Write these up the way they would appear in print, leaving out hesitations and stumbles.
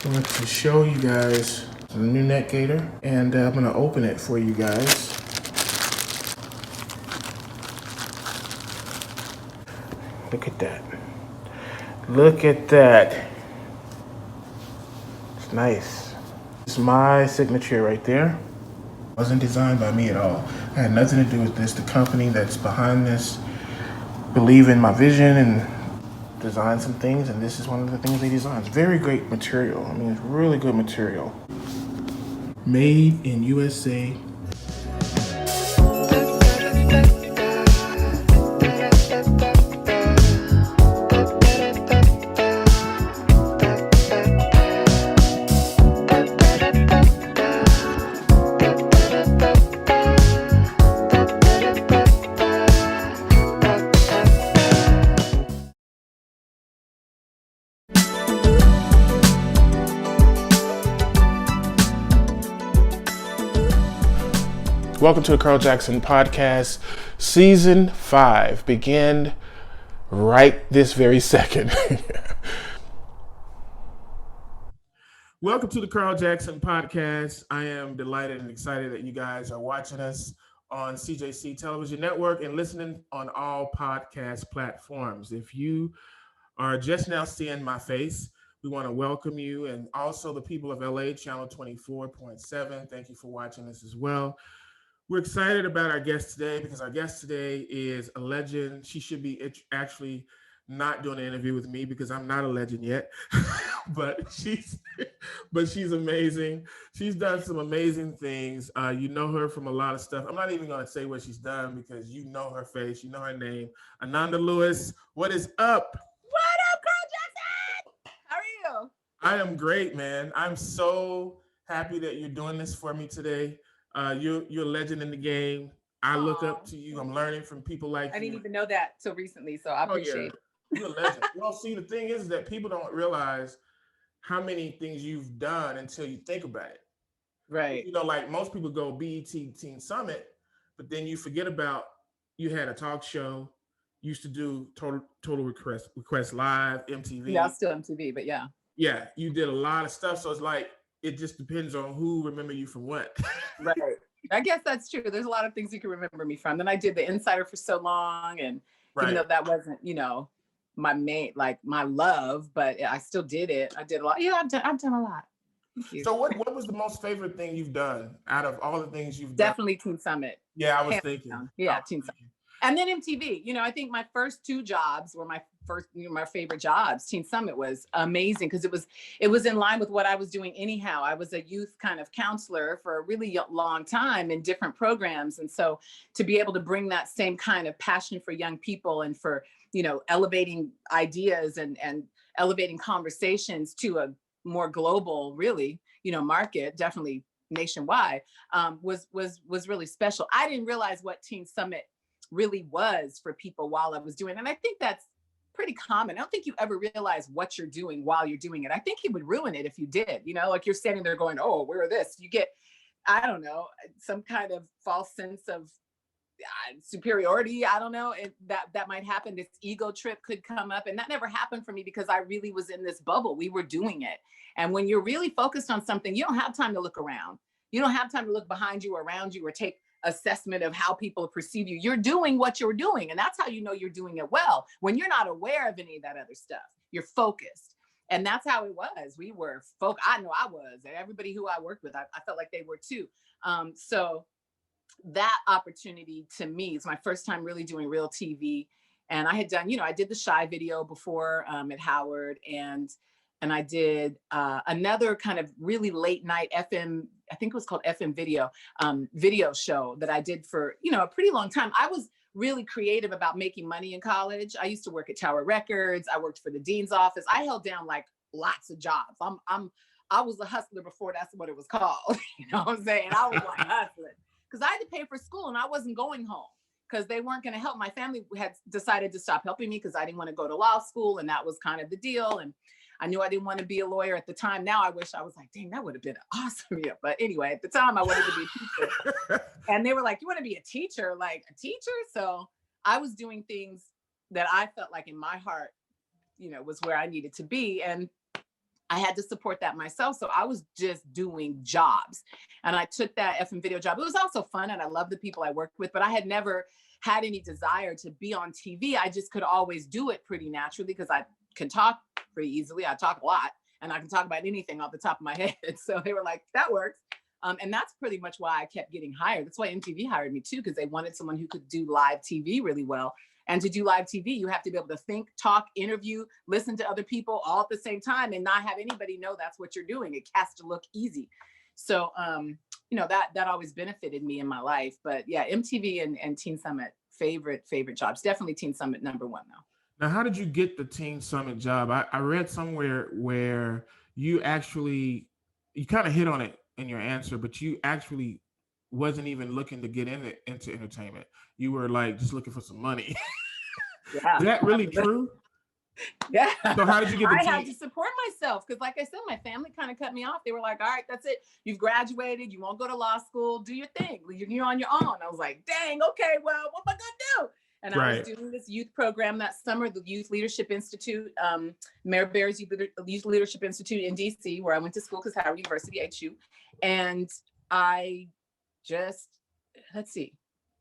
I want to show you guys the new neck gaiter, and I'm going to open it for you guys. Look at that. Look at that. It's nice. It's my signature right there. It wasn't designed by me at all. I had nothing to do with this. The company that's behind this believe in my vision and design some things, and this is one of the things they designed. It's very great material. I mean, it's really good material. Made in USA. Welcome to the Carl Jackson Podcast. Season 5 begin right this very second. Welcome to the Carl Jackson Podcast. I am delighted and excited that you guys are watching us on CJC Television Network and listening on all podcast platforms. If you are just now seeing my face, we want to welcome you, and also the people of LA, channel 24.7. Thank you for watching us as well. We're excited about our guest today because our guest today is a legend. She should be actually not doing an interview with me because I'm not a legend yet, but she's amazing. She's done some amazing things. You know her from a lot of stuff. I'm not even going to say what she's done because you know her face, you know her name. Ananda Lewis, what is up? What up, Carl Jackson? How are you? I am great, man. I'm so happy that you're doing this for me today. You're a legend in the game. I look up to you. I'm learning from people like you. I didn't even know that till recently, so I appreciate it. You're a legend. Well, see, the thing is that people don't realize how many things you've done until you think about it. Right. You know, like most people go BET Teen Summit, but then you forget about you had a talk show, used to do Total Request Live, MTV. Yeah, still MTV, but yeah. Yeah, you did a lot of stuff. So it's like, it just depends on who remember you from what. Right. I guess that's true. There's a lot of things you can remember me from. Then I did The Insider for so long, and even though that wasn't, my main, like my love, but I still did it. I did a lot. Yeah, I've done a lot. Thank you. So what was the most favorite thing you've done out of all the things you've done? Definitely Teen Summit. Yeah, I was thinking. Yeah, Teen Summit. And then MTV. I think my first 2 jobs were my favorite jobs. Teen Summit was amazing because it was in line with what I was doing anyhow. I was a youth kind of counselor for a really long time in different programs. And so to be able to bring that same kind of passion for young people and for, elevating ideas and elevating conversations to a more global, really, market, definitely nationwide, was really special. I didn't realize what Teen Summit really was for people while I was doing it. And I think that's pretty common. I don't think you ever realize what you're doing while you're doing it. I think it would ruin it if you did, like you're standing there going, oh, we're this. You get, I don't know, some kind of false sense of superiority. I don't know. That might happen. This ego trip could come up. And that never happened for me because I really was in this bubble. We were doing it. And when you're really focused on something, you don't have time to look around. You don't have time to look behind you or around you or take assessment of how people perceive you. You're doing what you're doing. And that's how you know you're doing it well. When you're not aware of any of that other stuff, you're focused. And that's how it was. We were I know I was. Everybody who I worked with, I felt like they were too. So that opportunity to me is my first time really doing real TV. And I had done, I did the Shy video before at Howard, and I did another kind of really late night FM, I think it was called FM video show that I did for, a pretty long time. I was really creative about making money in college. I used to work at Tower Records. I worked for the dean's office. I held down like lots of jobs. I was a hustler before that's what it was called. You know what I'm saying? I was like hustling because I had to pay for school and I wasn't going home because they weren't going to help. My family had decided to stop helping me because I didn't want to go to law school, and that was kind of the deal. And I knew I didn't want to be a lawyer at the time. Now I wish I was like, dang, that would have been awesome. Yeah. But anyway, at the time I wanted to be a teacher. And they were like, you want to be a teacher? Like a teacher? So I was doing things that I felt like in my heart, was where I needed to be. And I had to support that myself. So I was just doing jobs, and I took that effing video job. It was also fun, and I love the people I worked with, but I had never had any desire to be on TV. I just could always do it pretty naturally because I can talk pretty easily. I talk a lot, and I can talk about anything off the top of my head. So they were like, that works. And that's pretty much why I kept getting hired. That's why MTV hired me too, because they wanted someone who could do live TV really well. And to do live TV, you have to be able to think, talk, interview, listen to other people all at the same time, and not have anybody know that's what you're doing. It has to look easy. So, you know, that always benefited me in my life. But yeah, MTV and Teen Summit, favorite jobs. Definitely Teen Summit #1 though. Now, how did you get the Teen Summit job? I read somewhere where you kind of hit on it in your answer, but you actually wasn't even looking to get into entertainment. You were like just looking for some money. Yeah. Is that really true? Yeah. So how did you get the I had to support myself because, like I said, my family kind of cut me off. They were like, all right, that's it. You've graduated. You won't go to law school. Do your thing. You're on your own. I was like, dang, okay, well, what am I going to do? And I was doing this youth program that summer, the Youth Leadership Institute, Mayor Bear's Youth Leadership Institute in DC, where I went to school because Howard University, HU. And I just, let's see,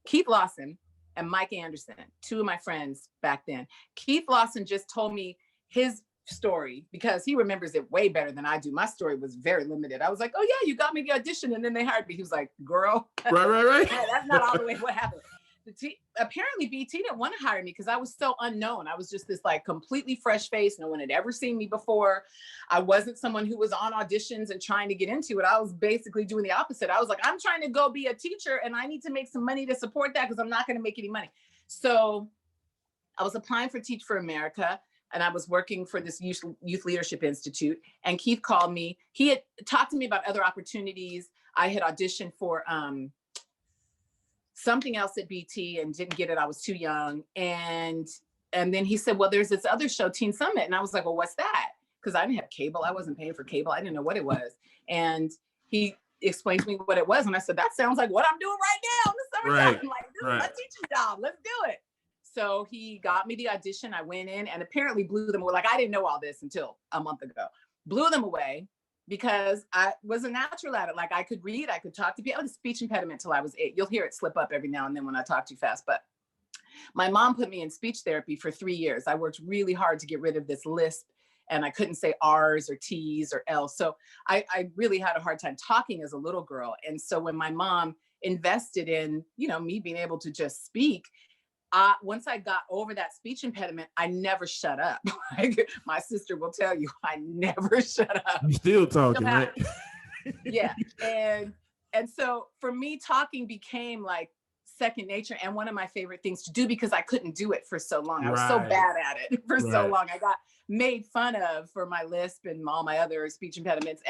Keith Lawson and Mike Anderson, two of my friends back then. Keith Lawson just told me his story because he remembers it way better than I do. My story was very limited. I was like, oh yeah, you got me the audition and then they hired me. He was like, girl, right. That's not all the way what happened. Apparently BT didn't want to hire me because I was so unknown. I was just this like completely fresh face. No one had ever seen me before. I wasn't someone who was on auditions and trying to get into it. I was basically doing the opposite. I was like, I'm trying to go be a teacher and I need to make some money to support that because I'm not going to make any money. So I was applying for Teach for America and I was working for this Youth Leadership Institute, and Keith called me. He had talked to me about other opportunities. I had auditioned for something else at BT and didn't get it. I was too young. And then he said, well, there's this other show, Teen Summit. And I was like, well, what's that? Because I didn't have cable. I wasn't paying for cable. I didn't know what it was. And he explained to me what it was. And I said, that sounds like what I'm doing right now in the summertime. I'm like, this is my teaching job. Let's do it. So he got me the audition. I went in and apparently blew them away. Like, I didn't know all this until a month ago. Blew them away. Because I was a natural at it. Like I could read, I could talk to people. I had a speech impediment till I was 8. You'll hear it slip up every now and then when I talk too fast. But my mom put me in speech therapy for 3 years. I worked really hard to get rid of this lisp and I couldn't say R's or T's or L's. So I really had a hard time talking as a little girl. And so when my mom invested in, you know, me being able to just speak, once I got over that speech impediment, I never shut up. Like, my sister will tell you, I never shut up. You still talking, right? Yeah. And so for me, talking became like second nature and one of my favorite things to do because I couldn't do it for so long. I was so bad at it for so long. I got made fun of for my lisp and all my other speech impediments.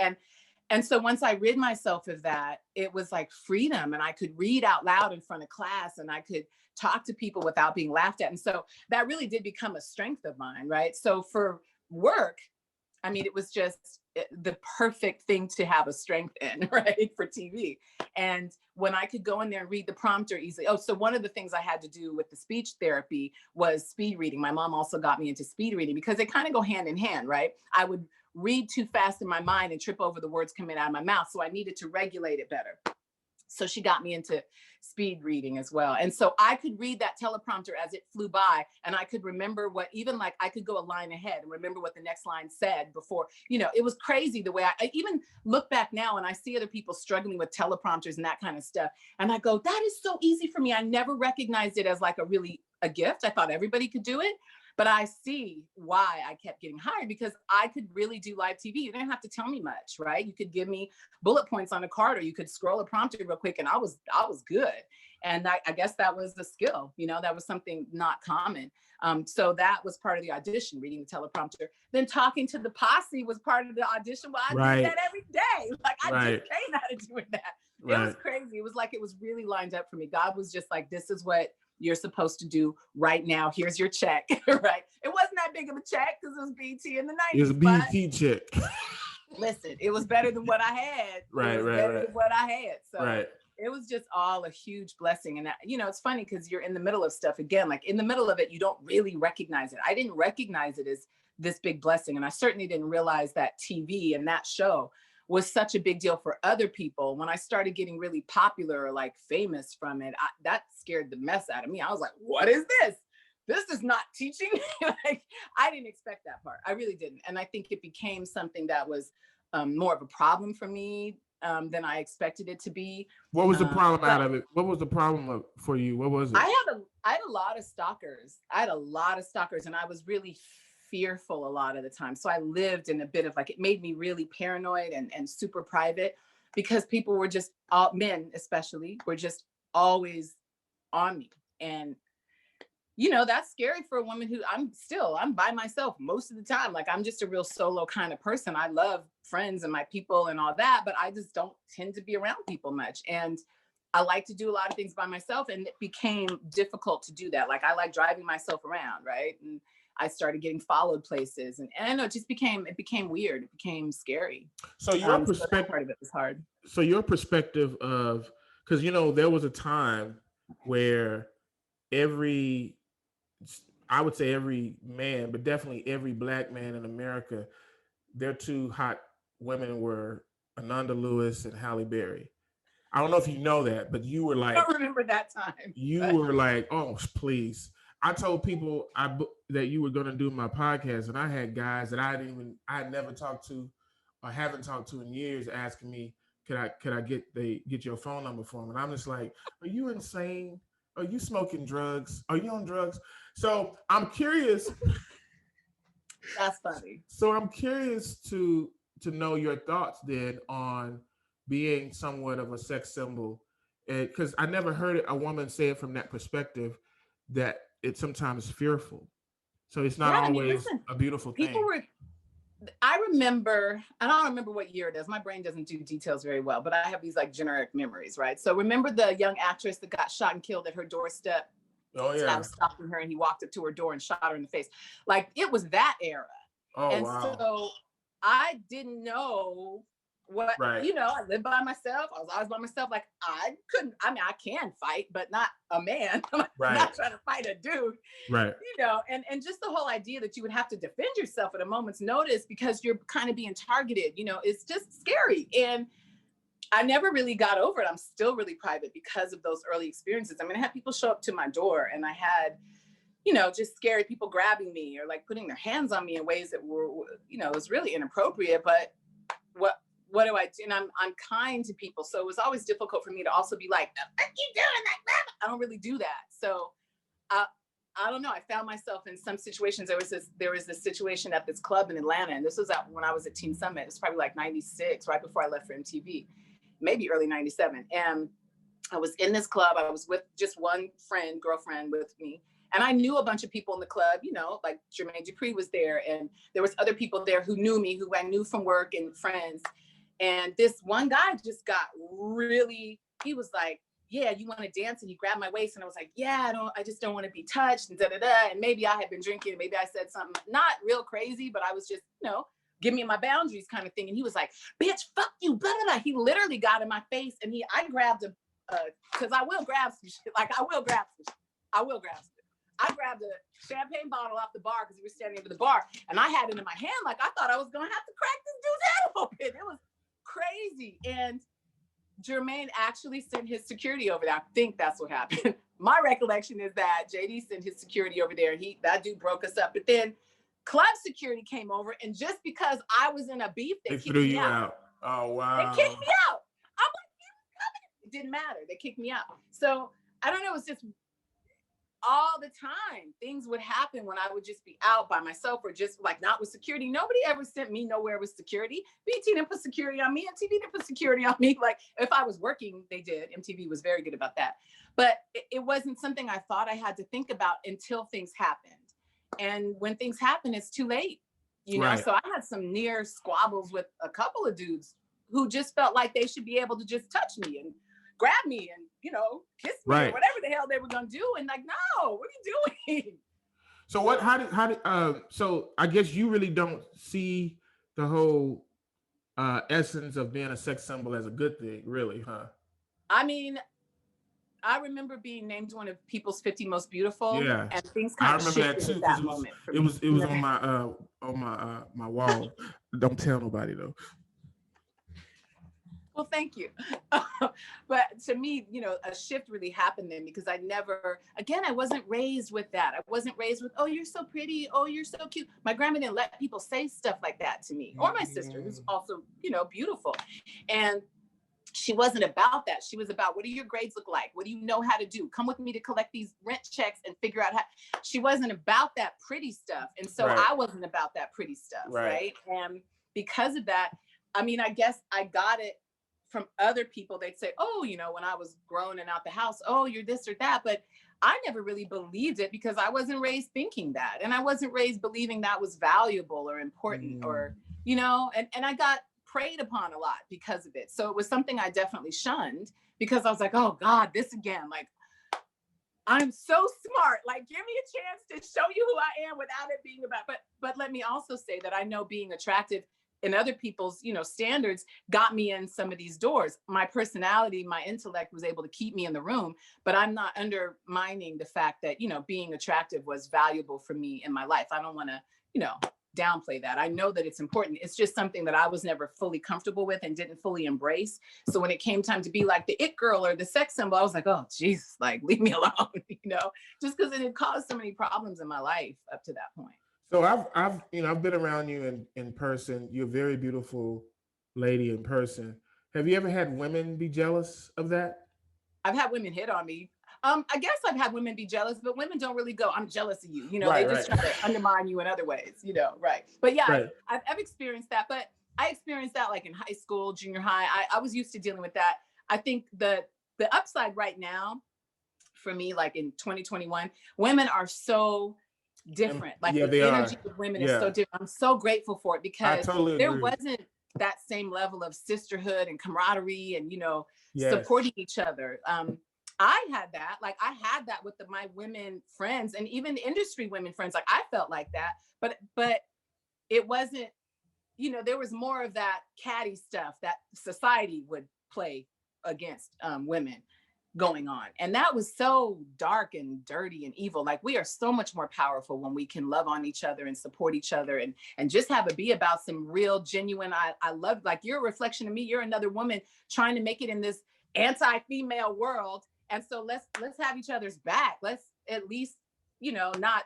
And so once I rid myself of that, it was like freedom, and I could read out loud in front of class and I could talk to people without being laughed at. And so that really did become a strength of mine, right? So for work, I mean, it was just the perfect thing to have a strength in, right, for TV. And when I could go in there and read the prompter easily. Oh, so one of the things I had to do with the speech therapy was speed reading. My mom also got me into speed reading because they kind of go hand in hand, right? I would read too fast in my mind and trip over the words coming out of my mouth. So I needed to regulate it better. So she got me into speed reading as well. And so I could read that teleprompter as it flew by, and I could remember what, even like I could go a line ahead and remember what the next line said before, you know, it was crazy the way I even look back now and I see other people struggling with teleprompters and that kind of stuff. And I go, that is so easy for me. I never recognized it as like a gift. I thought everybody could do it. But I see why I kept getting hired, because I could really do live TV. You didn't have to tell me much, right? You could give me bullet points on a card, or you could scroll a prompter real quick, and I was good. And I guess that was the skill, you know, that was something not common. So that was part of the audition, reading the teleprompter. Then talking to the posse was part of the audition. Well, I did that every day. Like I just came out of doing that. It was crazy. It was like, it was really lined up for me. God was just like, this is what you're supposed to do right now. Here's your check, right? It wasn't that big of a check because it was BT in the 90s. It was a BT check. Listen, it was better than what I had. Better than what I had. So it was just all a huge blessing. And, you know, it's funny because you're in the middle of stuff again, like in the middle of it, you don't really recognize it. I didn't recognize it as this big blessing. And I certainly didn't realize that TV and that show was such a big deal for other people. When I started getting really popular or like famous from it, that scared the mess out of me. I was like, what is this? This is not teaching. Like, I didn't expect that part. I really didn't. And I think it became something that was more of a problem for me than I expected it to be. What was the problem out of it? What was the problem for you? What was it? I had a lot of stalkers. And I was really fearful a lot of the time. So I lived in a bit of like, it made me really paranoid and super private, because people were just, all men especially, were just always on me. And you know, that's scary for a woman who I'm by myself most of the time. Like, I'm just a real solo kind of person. I love friends and my people and all that, but I just don't tend to be around people much. And I like to do a lot of things by myself, and it became difficult to do that. Like, I like driving myself around, right? And I started getting followed places, and I know it became weird. It became scary. So your So that part of it was hard. So your perspective of, because you know, there was a time where I would say every man, but definitely every Black man in America, their two hot women were Ananda Lewis and Halle Berry. I don't know if you know that, but you were like, I don't remember that time. Were like, oh, please. I told people that you were going to do my podcast, and I had guys that I had never talked to or haven't talked to in years asking me, could I get your phone number for them? And I'm just like, are you insane? Are you smoking drugs? Are you on drugs? So I'm curious. That's funny. So I'm curious to know your thoughts then on being somewhat of a sex symbol, because I never heard a woman say it from that perspective, that it's sometimes fearful. So it's not always a beautiful thing. I don't remember what year it is. My brain doesn't do details very well, but I have these like generic memories, right? So remember the young actress that got shot and killed at her doorstep? Oh yeah. So I was stalking her, and he walked up to her door and shot her in the face. Like, it was that era. Oh, and wow. So I didn't know what, you know, I lived by myself. I was always by myself. Like, I can fight, but not a man. I'm not trying to fight a dude. Right. You know, and just the whole idea that you would have to defend yourself at a moment's notice because you're kind of being targeted, you know, it's just scary. And I never really got over it. I'm still really private because of those early experiences. I mean, I had people show up to my door, and I had, you know, just scary people grabbing me or like putting their hands on me in ways that were, you know, it was really inappropriate. But what do I do? And I'm kind to people. So it was always difficult for me to also be like, what are you doing? Like, I don't really do that. So I don't know. I found myself in some situations. There was this situation at this club in Atlanta, and this was when I was at Teen Summit. It was probably like 96, right before I left for MTV, maybe early 97. And I was in this club. I was with just one girlfriend with me. And I knew a bunch of people in the club, you know, like Jermaine Dupri was there. And there was other people there who knew me, who I knew from work and friends. And this one guy just got really, he was like, yeah, you want to dance? And he grabbed my waist, and I was like, yeah, I just don't want to be touched, and da-da-da. And maybe I had been drinking, maybe I said something not real crazy, but I was just, you know, give me my boundaries kind of thing. And he was like, bitch, fuck you, blah, blah, blah. He literally got in my face, and I grabbed because I will grab some shit. Like, I will grab some shit. I grabbed a champagne bottle off the bar because we were standing over the bar, and I had it in my hand. Like, I thought I was going to have to crack this dude's head open. It was crazy. And Jermaine actually sent his security over there. I think that's what happened. My recollection is that JD sent his security over there. That dude broke us up. But then club security came over, and just because I was in a beef, they threw you out. Oh, wow. They kicked me out. I'm like, it didn't matter. They kicked me out. So I don't know. It's just all the time things would happen when I would just be out by myself, or just like not with security. Nobody ever sent me nowhere with security. BT didn't put security on me. MTV didn't put security on me. Like, if I was working, they did. MTV was very good about that. But it wasn't something I thought I had to think about until things happened. And when things happen, it's too late. You know, so I had some near squabbles with a couple of dudes who just felt like they should be able to just touch me and grab me and, you know, kiss me or whatever the hell they were gonna do. And like, no, what are you doing? So so I guess you really don't see the whole essence of being a sex symbol as a good thing, really, huh? I mean, I remember being named one of People's 50 Most Beautiful. Yeah, And things I kind of remember that shifted too at that because moment for it me. was it was on my wall. Don't tell nobody though. Well, thank you. But to me, a shift really happened then, because I wasn't raised with that. I wasn't raised with, oh, you're so pretty. Oh, you're so cute. My grandma didn't let people say stuff like that to me, or my sister, who's also, beautiful. And she wasn't about that. She was about, what do your grades look like? What do you know how to do? Come with me to collect these rent checks and figure out how. She wasn't about that pretty stuff. And so Right. I wasn't about that pretty stuff. Right. And because of that, I guess I got it from other people. They'd say, oh, when I was grown and out the house, oh, you're this or that. But I never really believed it, because I wasn't raised thinking that. And I wasn't raised believing that was valuable or important or, and I got preyed upon a lot because of it. So it was something I definitely shunned, because I was like, oh God, this again, like, I'm so smart. Like, give me a chance to show you who I am without it being about, but let me also say that I know being attractive in other people's, standards got me in some of these doors. My personality, my intellect was able to keep me in the room, but I'm not undermining the fact that, being attractive was valuable for me in my life. I don't want to, downplay that. I know that it's important. It's just something that I was never fully comfortable with and didn't fully embrace. So when it came time to be like the it girl or the sex symbol, I was like, oh, Jesus, like, leave me alone, just because it had caused so many problems in my life up to that point. So I've been around you in person. You're a very beautiful lady in person. Have you ever had women be jealous of that? I've had women hit on me. I guess I've had women be jealous, but women don't really go, I'm jealous of you. Right, they just try to undermine you in other ways, right. But yeah, right. I've experienced that, but I experienced that like in high school, junior high. I was used to dealing with that. I think the upside right now for me, like in 2021, women are so different. Like yeah, the energy of women is so different. I'm so grateful for it, because there wasn't that same level of sisterhood and camaraderie and, supporting each other. I had that. Like, I had that with my women friends and even industry women friends. Like, I felt like that, but it wasn't, there was more of that catty stuff that society would play against women going on. And that was so dark and dirty and evil. Like, we are so much more powerful when we can love on each other and support each other and just have it be about some real, genuine, I love, like, you're a reflection of me. You're another woman trying to make it in this anti-female world. And so let's have each other's back. Let's at least, not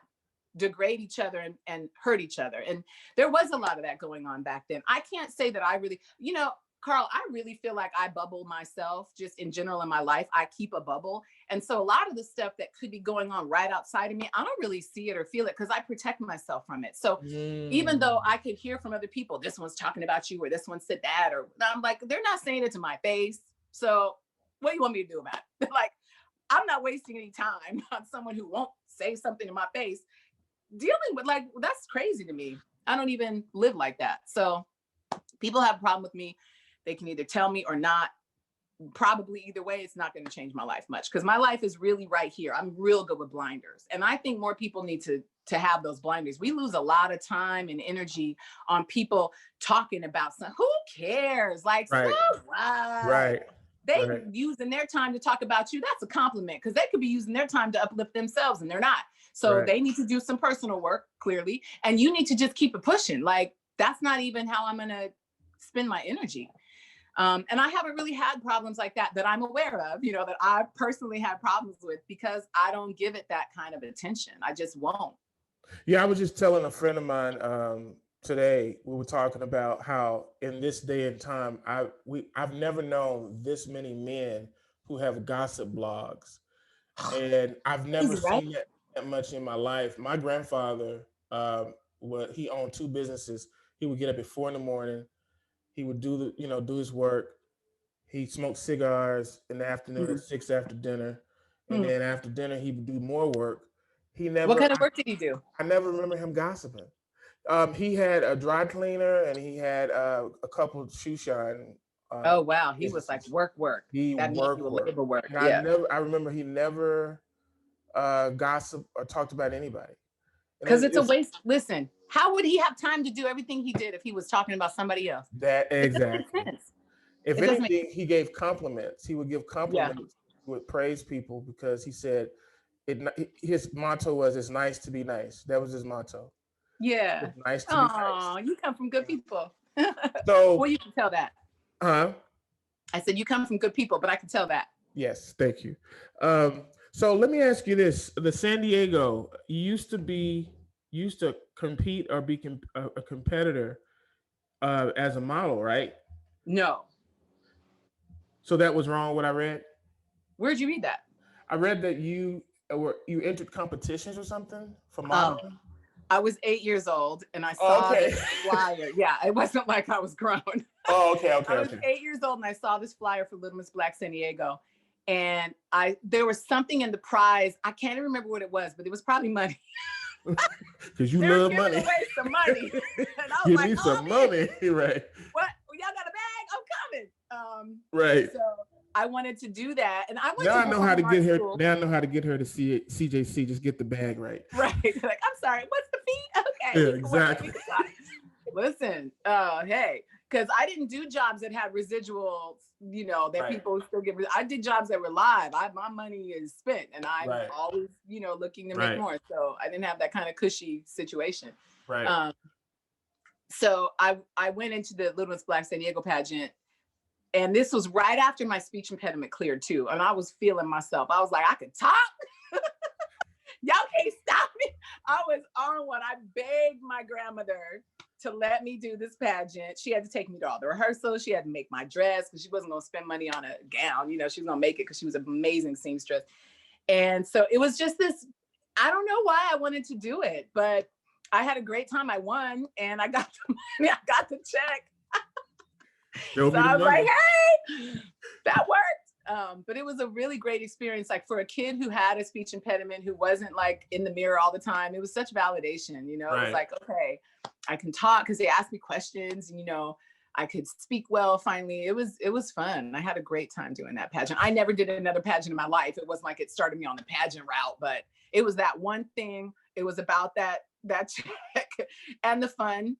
degrade each other and hurt each other. And there was a lot of that going on back then. I can't say that I really, Carl, I really feel like I bubble myself just in general in my life. I keep a bubble. And so a lot of the stuff that could be going on right outside of me, I don't really see it or feel it, because I protect myself from it. So even though I could hear from other people, this one's talking about you, or this one said that, or I'm like, they're not saying it to my face. So what do you want me to do about it? Like, I'm not wasting any time on someone who won't say something to my face. Dealing with, like, that's crazy to me. I don't even live like that. So people have a problem with me. They can either tell me or not. Probably either way, it's not going to change my life much, because my life is really right here. I'm real good with blinders. And I think more people need to have those blinders. We lose a lot of time and energy on people talking about something. Who cares? Like, so what? Right. They using their time to talk about you. That's a compliment, because they could be using their time to uplift themselves, and they're not. So they need to do some personal work, clearly. And you need to just keep it pushing. Like, that's not even how I'm going to spend my energy. And I haven't really had problems like that I'm aware of, that I personally had problems with, because I don't give it that kind of attention. I just won't. Yeah, I was just telling a friend of mine today, we were talking about how in this day and time, I've never known this many men who have gossip blogs. And I've never seen that much in my life. My grandfather, he owned 2 businesses. He would get up at 4 a.m. He would do his work. He smoked cigars in the afternoon at 6 after dinner. And then after dinner, he would do more work. What kind of work did he do? I never remember him gossiping. He had a dry cleaner, and he had a couple of shoe shine. Oh, wow. He was like work. He worked. I remember he never gossiped or talked about anybody. Because it's a waste. Listen, how would he have time to do everything he did if he was talking about somebody else? That exactly. If anything, he gave compliments. He would give compliments would praise people because he said his motto was, "It's nice to be nice." That was his motto. Yeah. It's nice to be Oh, nice. you come from good people. So, Well, you can tell that. I said you come from good people, but I can tell that. Yes, thank you. So let me ask you this: the San Diego, you used to compete or be a competitor as a model, right? No. So that was wrong. What I read. Where'd you read that? I read that you entered competitions or something for Oh, modeling. I was 8 years old and I Oh, saw okay. this flyer. Yeah, it wasn't like I was grown. Oh, okay, okay, I was okay. 8 years old and I saw this flyer for Little Miss Black San Diego. And there was something in the prize. I can't even remember what it was, but it was probably money. Because you They love were money. giving away some money. And I was Give like, me some man, money, right? what? Y'all got a bag? I'm coming. Right. So I wanted to do that. And I went Now to I know how to performing get arts her. school. Now I know how to get her to see CJC. Just get the bag right. Right. Like, I'm sorry, what's the fee? Okay. Yeah, exactly. Listen, hey, because I didn't do jobs that had residuals, that Right. people still get. I did jobs that were live. My money is spent and I'm Right. always, looking to Right. make more. So I didn't have that kind of cushy situation. Right. So I went into the Little Miss Black San Diego pageant. And this was right after my speech impediment cleared too. And I was feeling myself. I was like, I could talk. Y'all can't stop me. I was on one. I begged my grandmother to let me do this pageant. She had to take me to all the rehearsals. She had to make my dress because she wasn't going to spend money on a gown. She was going to make it because she was an amazing seamstress. And so it was just this, I don't know why I wanted to do it, but I had a great time. I won and I got the money. I got the check. So I was like, hey, that worked. But it was a really great experience. Like for a kid who had a speech impediment, who wasn't like in the mirror all the time, it was such validation, It was like, okay, I can talk because they asked me questions, I could speak well finally. It was fun. I had a great time doing that pageant. I never did another pageant in my life. It wasn't like it started me on the pageant route, but it was that one thing. It was about that check and the fun,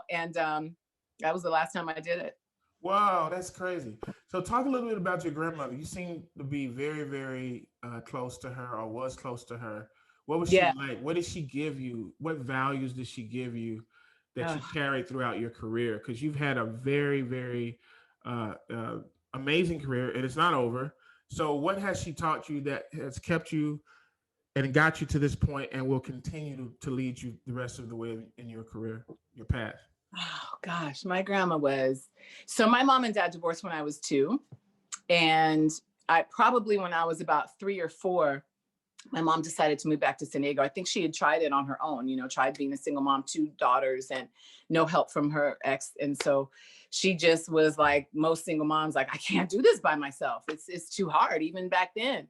and that was the last time I did it. Wow, that's crazy. So talk a little bit about your grandmother. You seem to be very, very close to her, or was close to her. What was she like? What did she give you? What values did she give you that you carried throughout your career? Because you've had a very, very amazing career, and it's not over. So what has she taught you that has kept you and got you to this point and will continue to lead you the rest of the way in your career, your path? Oh gosh, my grandma so my mom and dad divorced when I was 2. And when I was about 3 or 4, my mom decided to move back to San Diego. I think she had tried it on her own, tried being a single mom, 2 daughters and no help from her ex. And so she just was like most single moms, like, I can't do this by myself. It's too hard, even back then.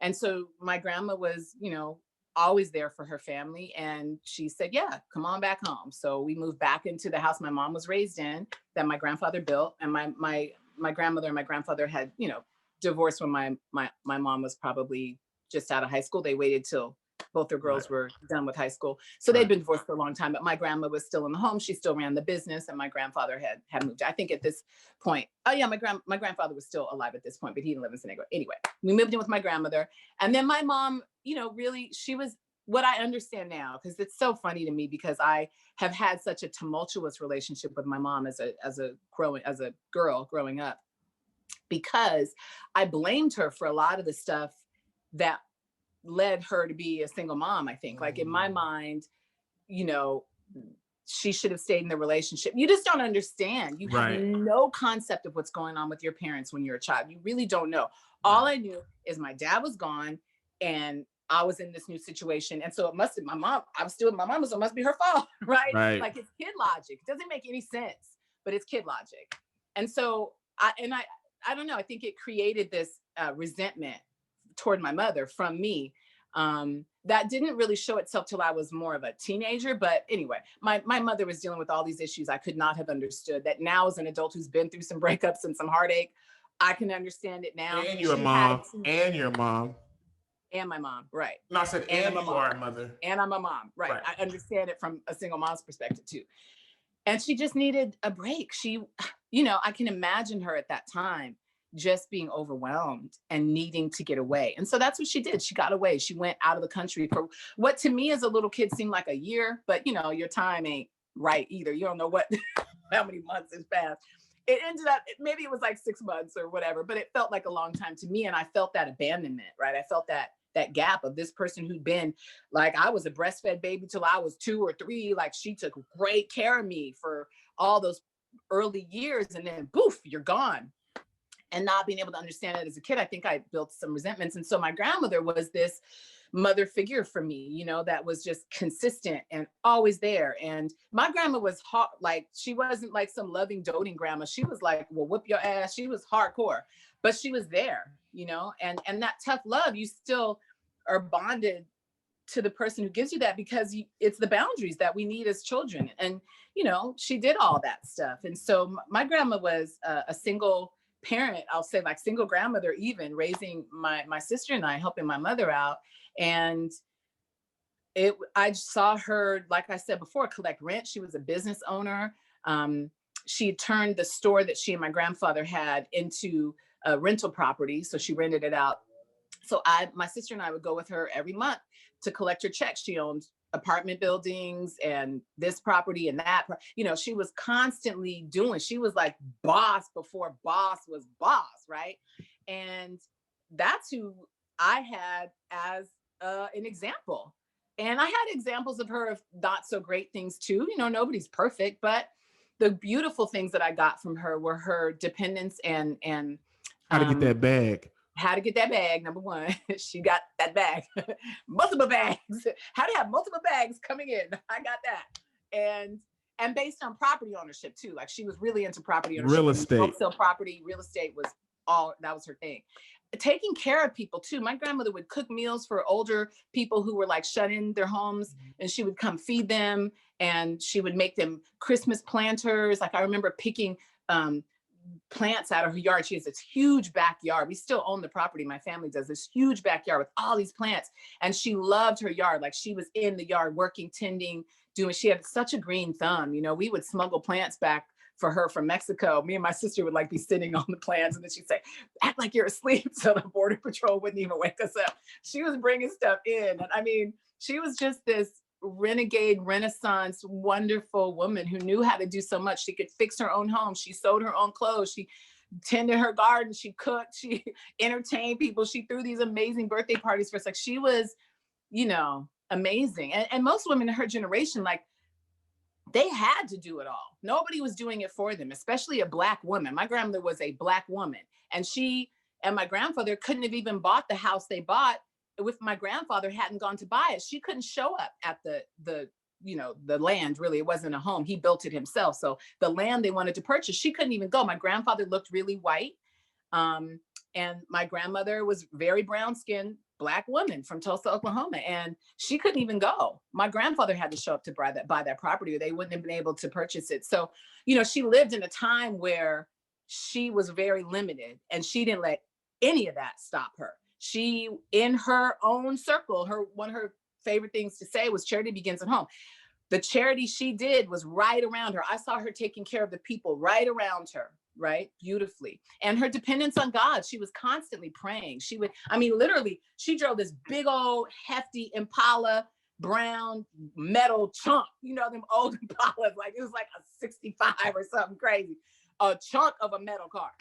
And so my grandma was, always there for her family. And she said, yeah, come on back home. So we moved back into the house my mom was raised in that my grandfather built. And my grandmother and my grandfather had, divorced when my mom was probably just out of high school. They waited till both their girls were done with high school. So they'd been divorced for a long time, but my grandma was still in the home. She still ran the business, and my grandfather had moved. I think at this point, my grandfather was still alive at this point, but he didn't live in San Diego. Anyway, we moved in with my grandmother. And then my mom, really, she was what I understand now, because it's so funny to me because I have had such a tumultuous relationship with my mom as a girl growing up, because I blamed her for a lot of the stuff that led her to be a single mom. I think, like in my mind, she should have stayed in the relationship. You just don't understand. You have no concept of what's going on with your parents when you're a child. You really don't know. All I knew is my dad was gone and I was in this new situation. And so it must have, my mom was, it must be her fault, right? Like it's kid logic. It doesn't make any sense, but it's kid logic. And so I don't know, I think it created this resentment toward my mother from me. That didn't really show itself till I was more of a teenager. But anyway, my mother was dealing with all these issues I could not have understood, that now as an adult who's been through some breakups and some heartache, I can understand it now. And your mom. And your mom. And my mom, right. No, I said, and you are a mother. And I'm a mom, right. I understand it from a single mom's perspective too. And she just needed a break. She, I can imagine her at that time just being overwhelmed and needing to get away. And so that's what she did. She got away. She went out of the country for what to me as a little kid seemed like a year, but you know, your time ain't right either. You don't know what, how many months has passed. It ended up, maybe it was like 6 months or whatever, but it felt like a long time to me. And I felt that abandonment, right? I felt that gap of this person who'd been like, I was a breastfed baby till I was 2 or 3. Like she took great care of me for all those early years. And then poof, you're gone. And not being able to understand it as a kid, I think I built some resentments. And so my grandmother was this mother figure for me, you know, that was just consistent and always there. And my grandma was hard, like she wasn't like some loving, doting grandma. She was like, well, whoop your ass. She was hardcore, but she was there, you know, and that tough love, you still are bonded to the person who gives you that, because it's the boundaries that we need as children. And, you know, she did all that stuff. And so my grandma was a single parent, I'll say, like single grandmother, even raising my sister and I, helping my mother out. And I saw her, like I said before, collect rent. She was a business owner. She turned the store that she and my grandfather had into a rental property. So she rented it out. So my sister and I would go with her every month to collect her checks. She owned apartment buildings and this property and that, you know, she was constantly doing, she was like boss before boss was boss, right? And that's who I had as an example. And I had examples of her of not so great things too. You know, nobody's perfect, but the beautiful things that I got from her were her dependence and how to get that bag. How to get that bag, number one. She got that bag. Multiple bags. How to have multiple bags coming in. I got that. And based on property ownership too. Like she was really into property ownership. Real estate. Wholesale property, real estate was all, that was her thing. Taking care of people too. My grandmother would cook meals for older people who were like shut in their homes, and she would come feed them, and she would make them Christmas planters. Like I remember picking plants out of her yard. She has this huge backyard. We still own the property. My family does, this huge backyard with all these plants. And she loved her yard. Like she was in the yard working, tending, doing, she had such a green thumb. You know, we would smuggle plants back for her from Mexico. Me and my sister would like be sitting on the plants, and then she'd say, act like you're asleep, so the border patrol wouldn't even wake us up. She was bringing stuff in. And I mean, she was just this renegade, Renaissance, wonderful woman who knew how to do so much. She could fix her own home. She sewed her own clothes. She tended her garden. She cooked. She entertained people. She threw these amazing birthday parties for us. Like she was, you know, amazing. And most women in her generation, like they had to do it all. Nobody was doing it for them, especially a Black woman. My grandmother was a Black woman, and she and my grandfather couldn't have even bought the house they bought if my grandfather hadn't gone to buy it. She couldn't show up at the you know, the land. Really, it wasn't a home. He built it himself. So the land they wanted to purchase, she couldn't even go. My grandfather looked really white. And my grandmother was very brown skinned Black woman from Tulsa, Oklahoma. And she couldn't even go. My grandfather had to show up to buy that property, or they wouldn't have been able to purchase it. So, you know, she lived in a time where she was very limited, and she didn't let any of that stop her. She, in her own circle, one of her favorite things to say was charity begins at home. The charity she did was right around her. I saw her taking care of the people right around her, right? Beautifully. And her dependence on God, she was constantly praying. She would, I mean, literally, she drove this big old hefty Impala brown metal chunk, you know, them old Impalas, like it was like a 65 or something crazy, a chunk of a metal car.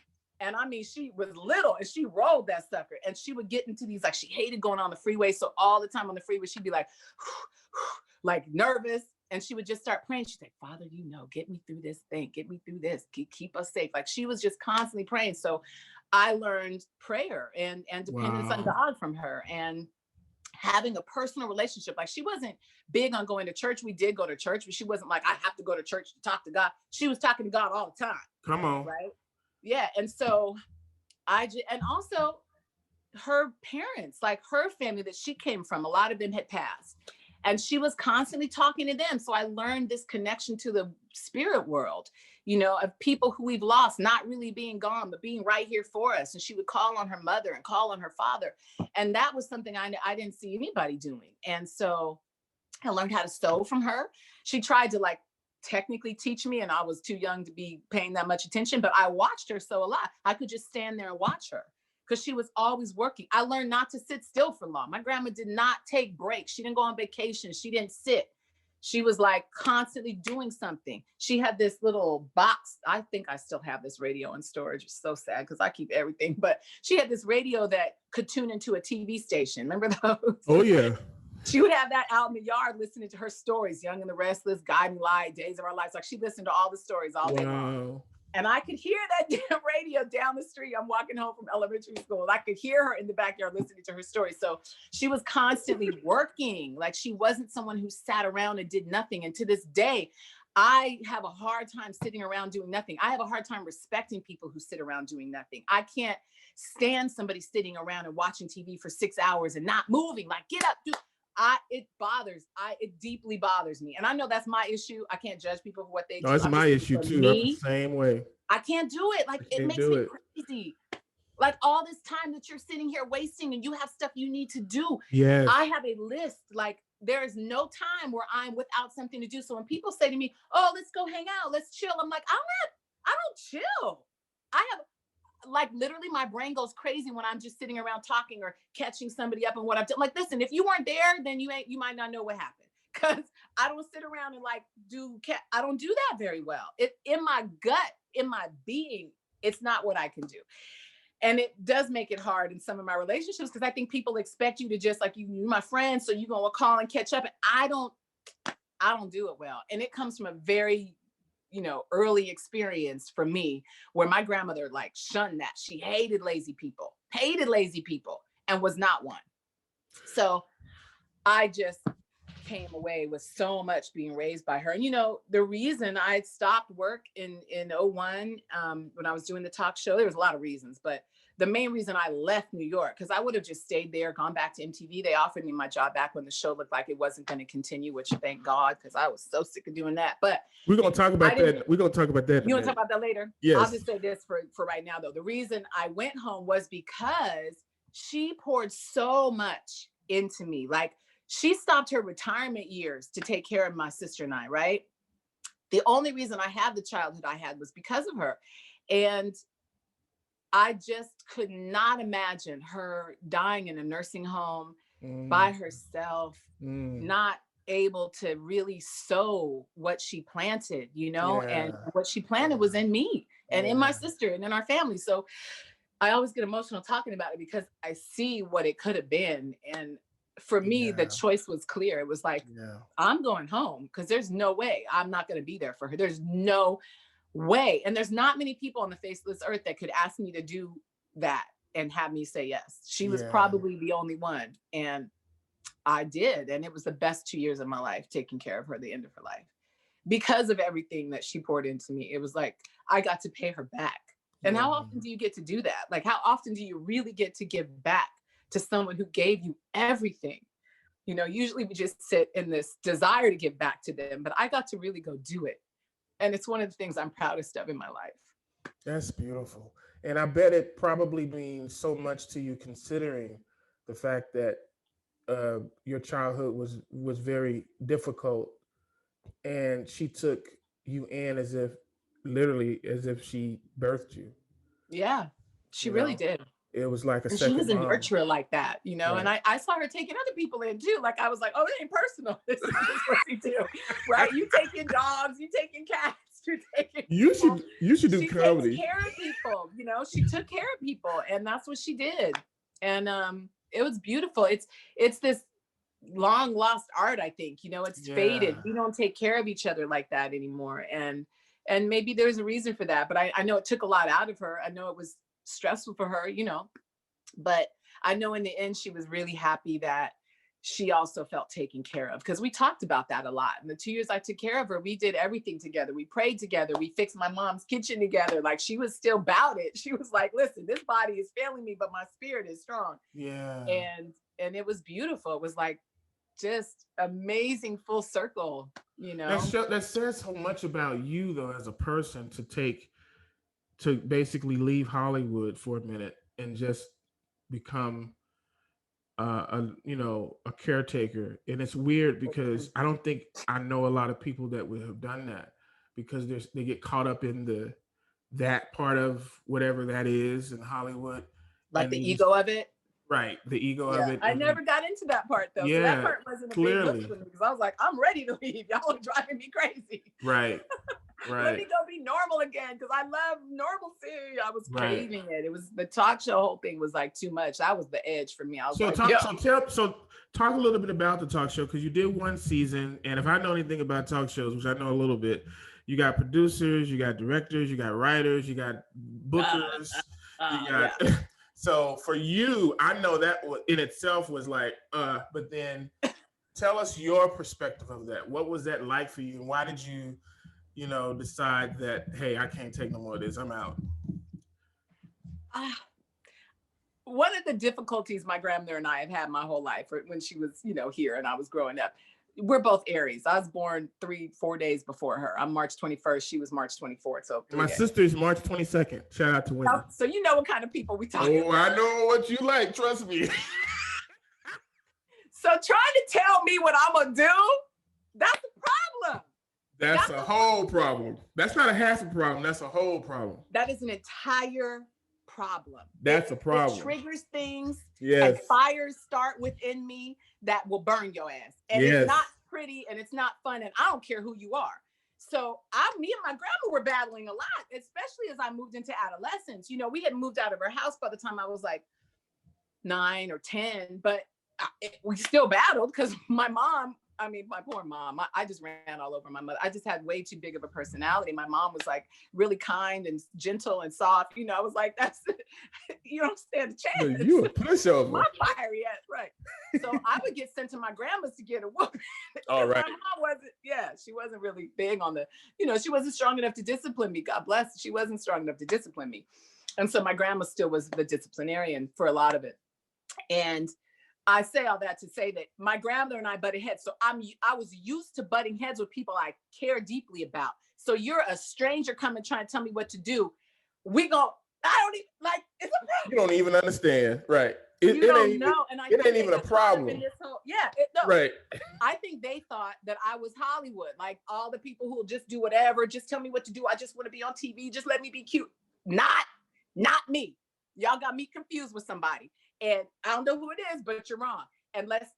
And I mean, she was little and she rolled that sucker, and she would get into these, like she hated going on the freeway. So all the time on the freeway, she'd be like, like nervous. And she would just start praying. She'd say, Father, you know, get me through this thing. Get me through this. Keep us safe. Like she was just constantly praying. So I learned prayer and dependence on God from her, and having a personal relationship. Like she wasn't big on going to church. We did go to church, but she wasn't like, I have to go to church to talk to God. She was talking to God all the time. Come on. Right. Yeah. And so and also her parents, like her family that she came from, a lot of them had passed, and she was constantly talking to them. So I learned this connection to the spirit world, you know, of people who we've lost, not really being gone, but being right here for us. And she would call on her mother and call on her father. And that was something I didn't see anybody doing. And so I learned how to sew from her. She tried to like technically teach me, and I was too young to be paying that much attention, but I watched her so a lot. I could just stand there and watch her because she was always working. I learned not to sit still for long. My grandma did not take breaks. She didn't go on vacation. She didn't sit. She was like constantly doing something. She had this little box. I think I still have this radio in storage. It's so sad because I keep everything, but she had this radio that could tune into a TV station. Remember those? Oh, yeah. She would have that out in the yard listening to her stories, Young and the Restless, Guiding Light, Days of Our Lives. Like she listened to all the stories all day long. And I could hear that damn radio down the street. I'm walking home from elementary school. I could hear her in the backyard listening to her story. So she was constantly working. Like she wasn't someone who sat around and did nothing. And to this day, I have a hard time sitting around doing nothing. I have a hard time respecting people who sit around doing nothing. I can't stand somebody sitting around and watching TV for 6 hours and not moving. Like, get up, do. It deeply bothers me. And I know that's my issue. I can't judge people for what they do. No, it's my issue too. I'm the same way. I can't do it. Like it makes me crazy. Like all this time that you're sitting here wasting and you have stuff you need to do. Yes. I have a list. Like there is no time where I'm without something to do. So when people say to me, oh, let's go hang out, let's chill. I'm like, I don't chill. I have like literally my brain goes crazy when I'm just sitting around talking or catching somebody up on what I've done. Like, listen, if you weren't there, then you might not know what happened. Cause I don't sit around and like I don't do that very well. It in my gut, in my being, it's not what I can do. And it does make it hard in some of my relationships because I think people expect you to just like you're my friend, so you're gonna call and catch up. And I don't do it well. And it comes from a very early experience for me where my grandmother like shunned that. She hated lazy people, and was not one. So I just came away with so much being raised by her. And the reason I stopped work in 2001 when I was doing the talk show, there was a lot of reasons, but the main reason I left New York, because I would have just stayed there, gone back to MTV. They offered me my job back when the show looked like it wasn't going to continue, which thank God, because I was so sick of doing that. But we're going to talk about that. We're going to talk about that. You want to talk about that later? Yes. I'll just say this for right now, though. The reason I went home was because she poured so much into me. Like she stopped her retirement years to take care of my sister and I, right? The only reason I had the childhood I had was because of her. And I just could not imagine her dying in a nursing home by herself, not able to really sow what she planted, and what she planted was in me and in my sister and in our family. So I always get emotional talking about it because I see what it could have been. And for me, the choice was clear. It was like, I'm going home because there's no way I'm not going to be there for her. There's no way. And there's not many people on the face of this earth that could ask me to do that and have me say yes. She was probably the only one. And I did. And it was the best 2 years of my life, taking care of her at the end of her life. Because of everything that she poured into me, it was like, I got to pay her back. And how often do you get to do that? Like, how often do you really get to give back to someone who gave you everything? Usually we just sit in this desire to give back to them, but I got to really go do it. And it's one of the things I'm proudest of in my life. That's beautiful. And I bet it probably means so much to you, considering the fact that your childhood was very difficult, and she took you in as if she birthed you. Yeah, she really did. It was like a and second she was a mom. nurturer like that, Right. And I saw her taking other people in too. Like I was like, oh, it ain't personal. This is just what you do, right? You taking dogs, you taking cats, you taking. You should do comedy. She takes care of people, She took care of people, and that's what she did. And it was beautiful. It's this long lost art, I think. It's faded. We don't take care of each other like that anymore, and maybe there's a reason for that. But I know it took a lot out of her. I know it was stressful for her, but I know in the end she was really happy that she also felt taken care of, because we talked about that a lot. In the 2 years I took care of her, we did everything together. We prayed together. We fixed my mom's kitchen together. Like she was still about it. She was like, listen, this body is failing me, but my spirit is strong. Yeah. And it was beautiful. It was like just amazing full circle, That says so much about you though, as a person, to basically leave Hollywood for a minute and just become a caretaker. And it's weird because I don't think I know a lot of people that would have done that, because they get caught up in that part of whatever that is in Hollywood. Like And the ego of it. right, the ego of Yeah, it. I never got into that part though. So that Yeah, part wasn't a big clearly. look for me because I was like, I'm ready to leave. Y'all are driving me crazy. Right. Let Right. me go be normal again because I love normalcy. I was Right. craving it. It was the talk show whole thing was like too much. That was the edge for me. I was So like, talk a little bit about the talk show, because you did one season, and if I know anything about talk shows, which I know a little bit, you got producers, you got directors, you got writers, you got bookers, you got. yeah. So for you, I know that in itself was like, but then tell us your perspective of that. What was that like for you, and why did you, decide that, hey, I can't take no more of this, I'm out? One of the difficulties my grandmother and I have had my whole life, when she was, here and I was growing up, we're both Aries. I was born 3-4 days before her. I'm March 21st. She was March 24th. So my sister is March 22nd. Shout out to Wendy. So you know what kind of people we talking about. I know what you like. Trust me. So trying to tell me what I'm gonna do, that's a problem. That's a whole problem. That's not a half a problem. That's a whole problem. That is an entire problem. That's a problem. It triggers things. Yes. And fires start within me that will burn your ass. And yes. It's not pretty and it's not fun. And I don't care who you are. So me and my grandma were battling a lot, especially as I moved into adolescence. We had moved out of our house by the time I was like 9 or 10, but we still battled because my poor mom, I just ran all over my mother. I just had way too big of a personality. My mom was like really kind and gentle and soft. I was like, you don't stand a chance. But you a pushover. My fire, yes, right. So I would get sent to my grandma's to get a whooping. All right. My mom she wasn't really big on she wasn't strong enough to discipline me. God bless. She wasn't strong enough to discipline me. And so my grandma still was the disciplinarian for a lot of it. And I say all that to say that my grandmother and I butted heads. So I was used to butting heads with people I care deeply about. So you're a stranger coming trying to tell me what to do. I don't even it's a problem. You don't even understand, right? You don't know, and it ain't even a problem. Right. I think they thought that I was Hollywood, like all the people who will just do whatever, just tell me what to do. I just want to be on TV. Just let me be cute. Not me. Y'all got me confused with somebody. And I don't know who it is, but you're wrong. And let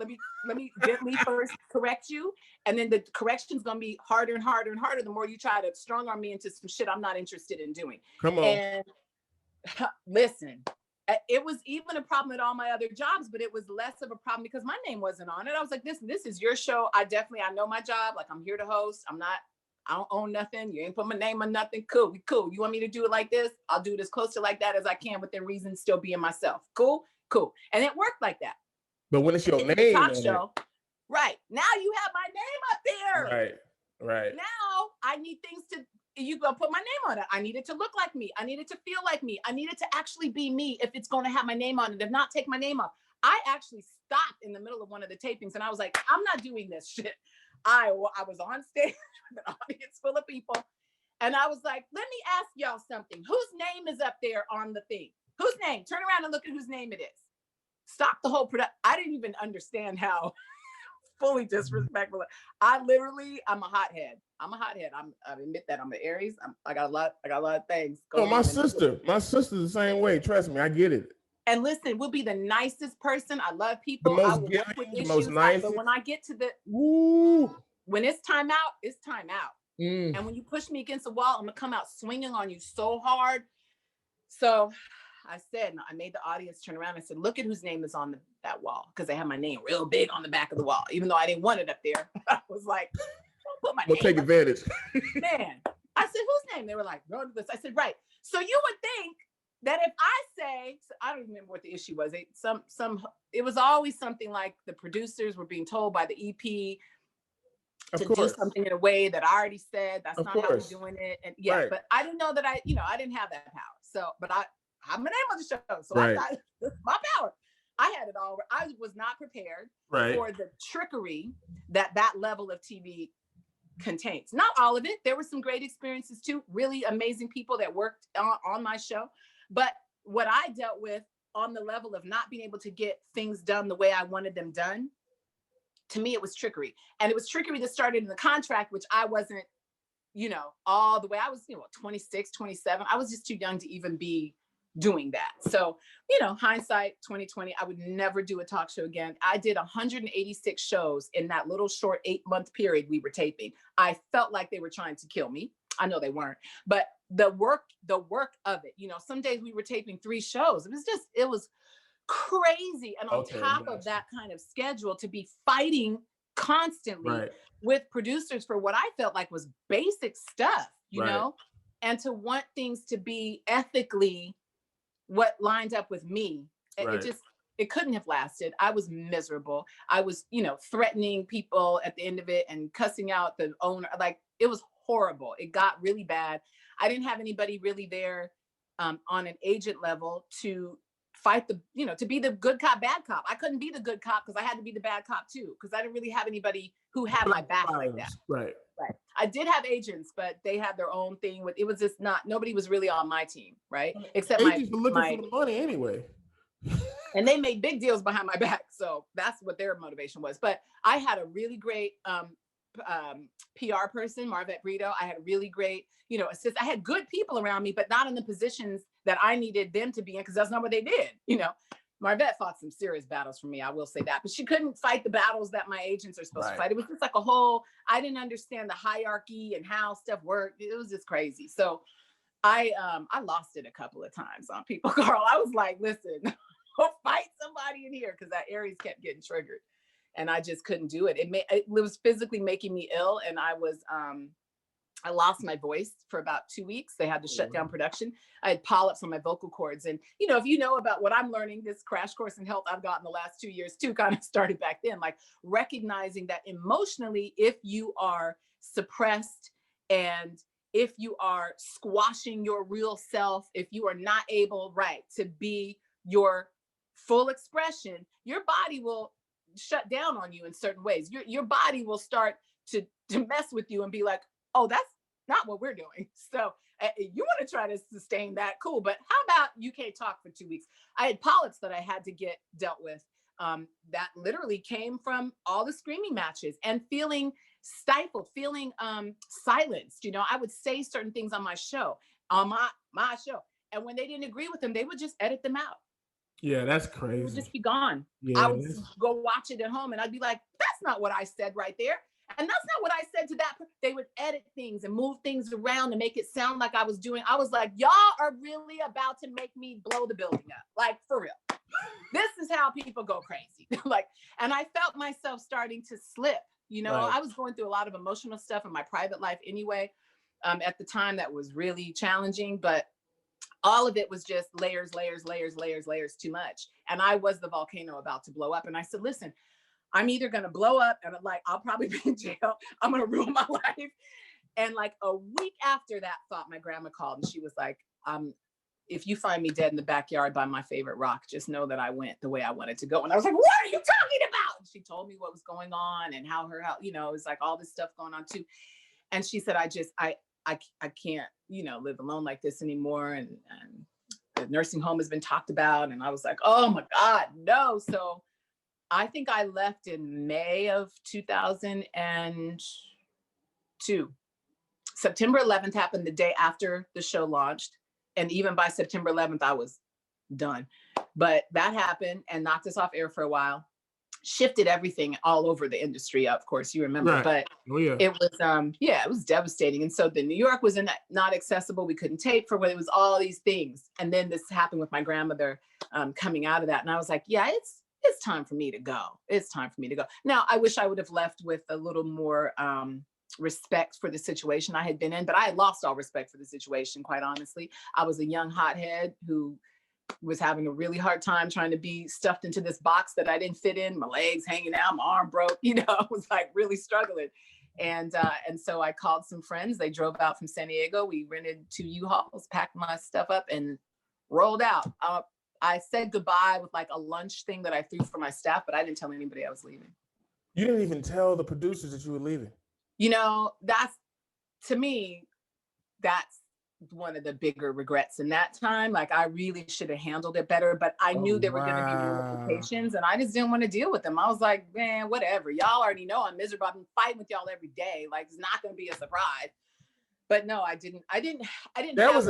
me gently first correct you. And then the correction's gonna be harder and harder and harder the more you try to strong arm me into some shit I'm not interested in doing. Come on. And listen, it was even a problem at all my other jobs, but it was less of a problem because my name wasn't on it. I was like, this is your show. I know my job. Like, I'm here to host. I don't own nothing. You ain't put my name on nothing. Cool. We cool. You want me to do it like this? I'll do it as close to like that as I can within reason, still being myself. Cool. And it worked like that. But when it's your name talk show, right. Now you have my name up there. Right. Now I need things you go put my name on it. I need it to look like me. I need it to feel like me. I need it to actually be me if it's going to have my name on it. If not, take my name off. I actually stopped in the middle of one of the tapings and I was like, I'm not doing this shit. I was on stage with an audience full of people. And I was like, let me ask y'all something. Whose name is up there on the thing? Whose name? Turn around and look at whose name it is. Stop the whole production. I didn't even understand how fully disrespectful. I'm a hothead. I admit that I'm an Aries. I got a lot of things going on. My sister's the same way. Trust me, I get it. And listen, we'll be the nicest person. I love people. The most I will giving, work with the issues, most nice. but when I get to when it's time out, it's time out. And when you push me against the wall, I'm gonna come out swinging on you so hard. So I made the audience turn around and said, look at whose name is on that wall. Because they have my name real big on the back of the wall. Even though I didn't want it up there. I was like, don't put my name. We'll take advantage. Man. I said, whose name? They were like, no, this. I said, right. So you would think that if I say, I don't remember what the issue was. It was always something like the producers were being told by the EP to do something in a way that I already said, that's not how we're doing it. And right. But I didn't know that I didn't have that power. So, but I have my name on the show. So I thought, this is my power. I had it all. I was not prepared for the trickery that level of TV contains. Not all of it. There were some great experiences too. Really amazing people that worked on my show. But what I dealt with on the level of not being able to get things done the way I wanted them done, to me, it was trickery. And it was trickery that started in the contract, which I wasn't, all the way. I was, 26, 27. I was just too young to even be doing that. So, hindsight 2020, I would never do a talk show again. I did 186 shows in that little short 8-month period we were taping. I felt like they were trying to kill me. I know they weren't, but the work of it, some days we were taping 3 shows. It was crazy. And on top of that kind of schedule, to be fighting constantly with producers for what I felt like was basic stuff, you know, and to want things to be ethically what lined up with me. It couldn't have lasted. I was miserable. I was, threatening people at the end of it and cussing out the owner. Like, it was horrible. It got really bad. I didn't have anybody really there on an agent level to fight to be the good cop, bad cop. I couldn't be the good cop because I had to be the bad cop too, because I didn't really have anybody who had my back like that. Right. I did have agents, but they had their own thing. It was just nobody was really on my team, right? Except agents were looking for the money anyway. And they made big deals behind my back. So that's what their motivation was. But I had a really great PR person, Marvette Brito. I had a really great, assist. I had good people around me, but not in the positions that I needed them to be in, because that's not what they did. Marvette fought some serious battles for me, I will say that, but she couldn't fight the battles that my agents are supposed to fight. It was just like I didn't understand the hierarchy and how stuff worked. It was just crazy. So I lost it a couple of times on people, Carl. I was like, listen, go fight somebody in here, because that Aries kept getting triggered. And I just couldn't do it. It was physically making me ill. And I lost my voice for about 2 weeks. They had to shut down production. I had polyps on my vocal cords. And, if you know about what I'm learning, this crash course in health I've gotten the last 2 years too, kind of started back then, like recognizing that emotionally, if you are suppressed and if you are squashing your real self, if you are not able, to be your full expression, your body will shut down on you in certain ways. Your body will start to mess with you and be like, oh, that's not what we're doing. So you want to try to sustain that, cool. But how about you can't talk for 2 weeks? I had polyps that I had to get dealt with. That literally came from all the screaming matches and feeling stifled, feeling silenced. I would say certain things on my show, my show. And when they didn't agree with them, they would just edit them out. Yeah, that's crazy. It would just be gone. Yeah, I would go watch it at home and I'd be like, that's not what I said right there. And that's not what I said to that. They would edit things and move things around and make it sound like I was like, y'all are really about to make me blow the building up. Like, for real. This is how people go crazy. And I felt myself starting to slip. I was going through a lot of emotional stuff in my private life anyway. At the time, that was really challenging, but all of it was just layers too much. And I was the volcano about to blow up. And I said, listen, I'm either going to blow up and I'll probably be in jail. I'm going to ruin my life. And like a week after that thought, my grandma called and she was like, if you find me dead in the backyard by my favorite rock, just know that I went the way I wanted to go. And I was like, what are you talking about? And she told me what was going on and how it was like all this stuff going on too. And she said, I can't, live alone like this anymore. And the nursing home has been talked about. And I was like, oh my God, no. So I think I left in May of 2002. September 11th happened the day after the show launched. And even by September 11th, I was done. But that happened and knocked us off air for a while. Shifted everything all over the industry, of course, you remember, but it was, it was devastating. And so the New York was not accessible. We couldn't tape for it was all these things. And then this happened with my grandmother coming out of that. And I was like, yeah, it's time for me to go. It's time for me to go. Now, I wish I would have left with a little more respect for the situation I had been in, but I had lost all respect for the situation, quite honestly. I was a young hothead who was having a really hard time trying to be stuffed into this box that I didn't fit in, my legs hanging out, my arm broke, I was like really struggling. And so I called some friends. They drove out from San Diego. We rented 2 U-Hauls, packed my stuff up and rolled out. I said goodbye with like a lunch thing that I threw for my staff, but I didn't tell anybody I was leaving. You didn't even tell the producers that you were leaving. That's, to me, that's one of the bigger regrets in that time. Like I really should have handled it better, but I knew there were going to be ramifications and I just didn't want to deal with them. I was like, man, whatever. Y'all already know I'm miserable. I've been fighting with y'all every day. Like it's not going to be a surprise. But no, I didn't. That was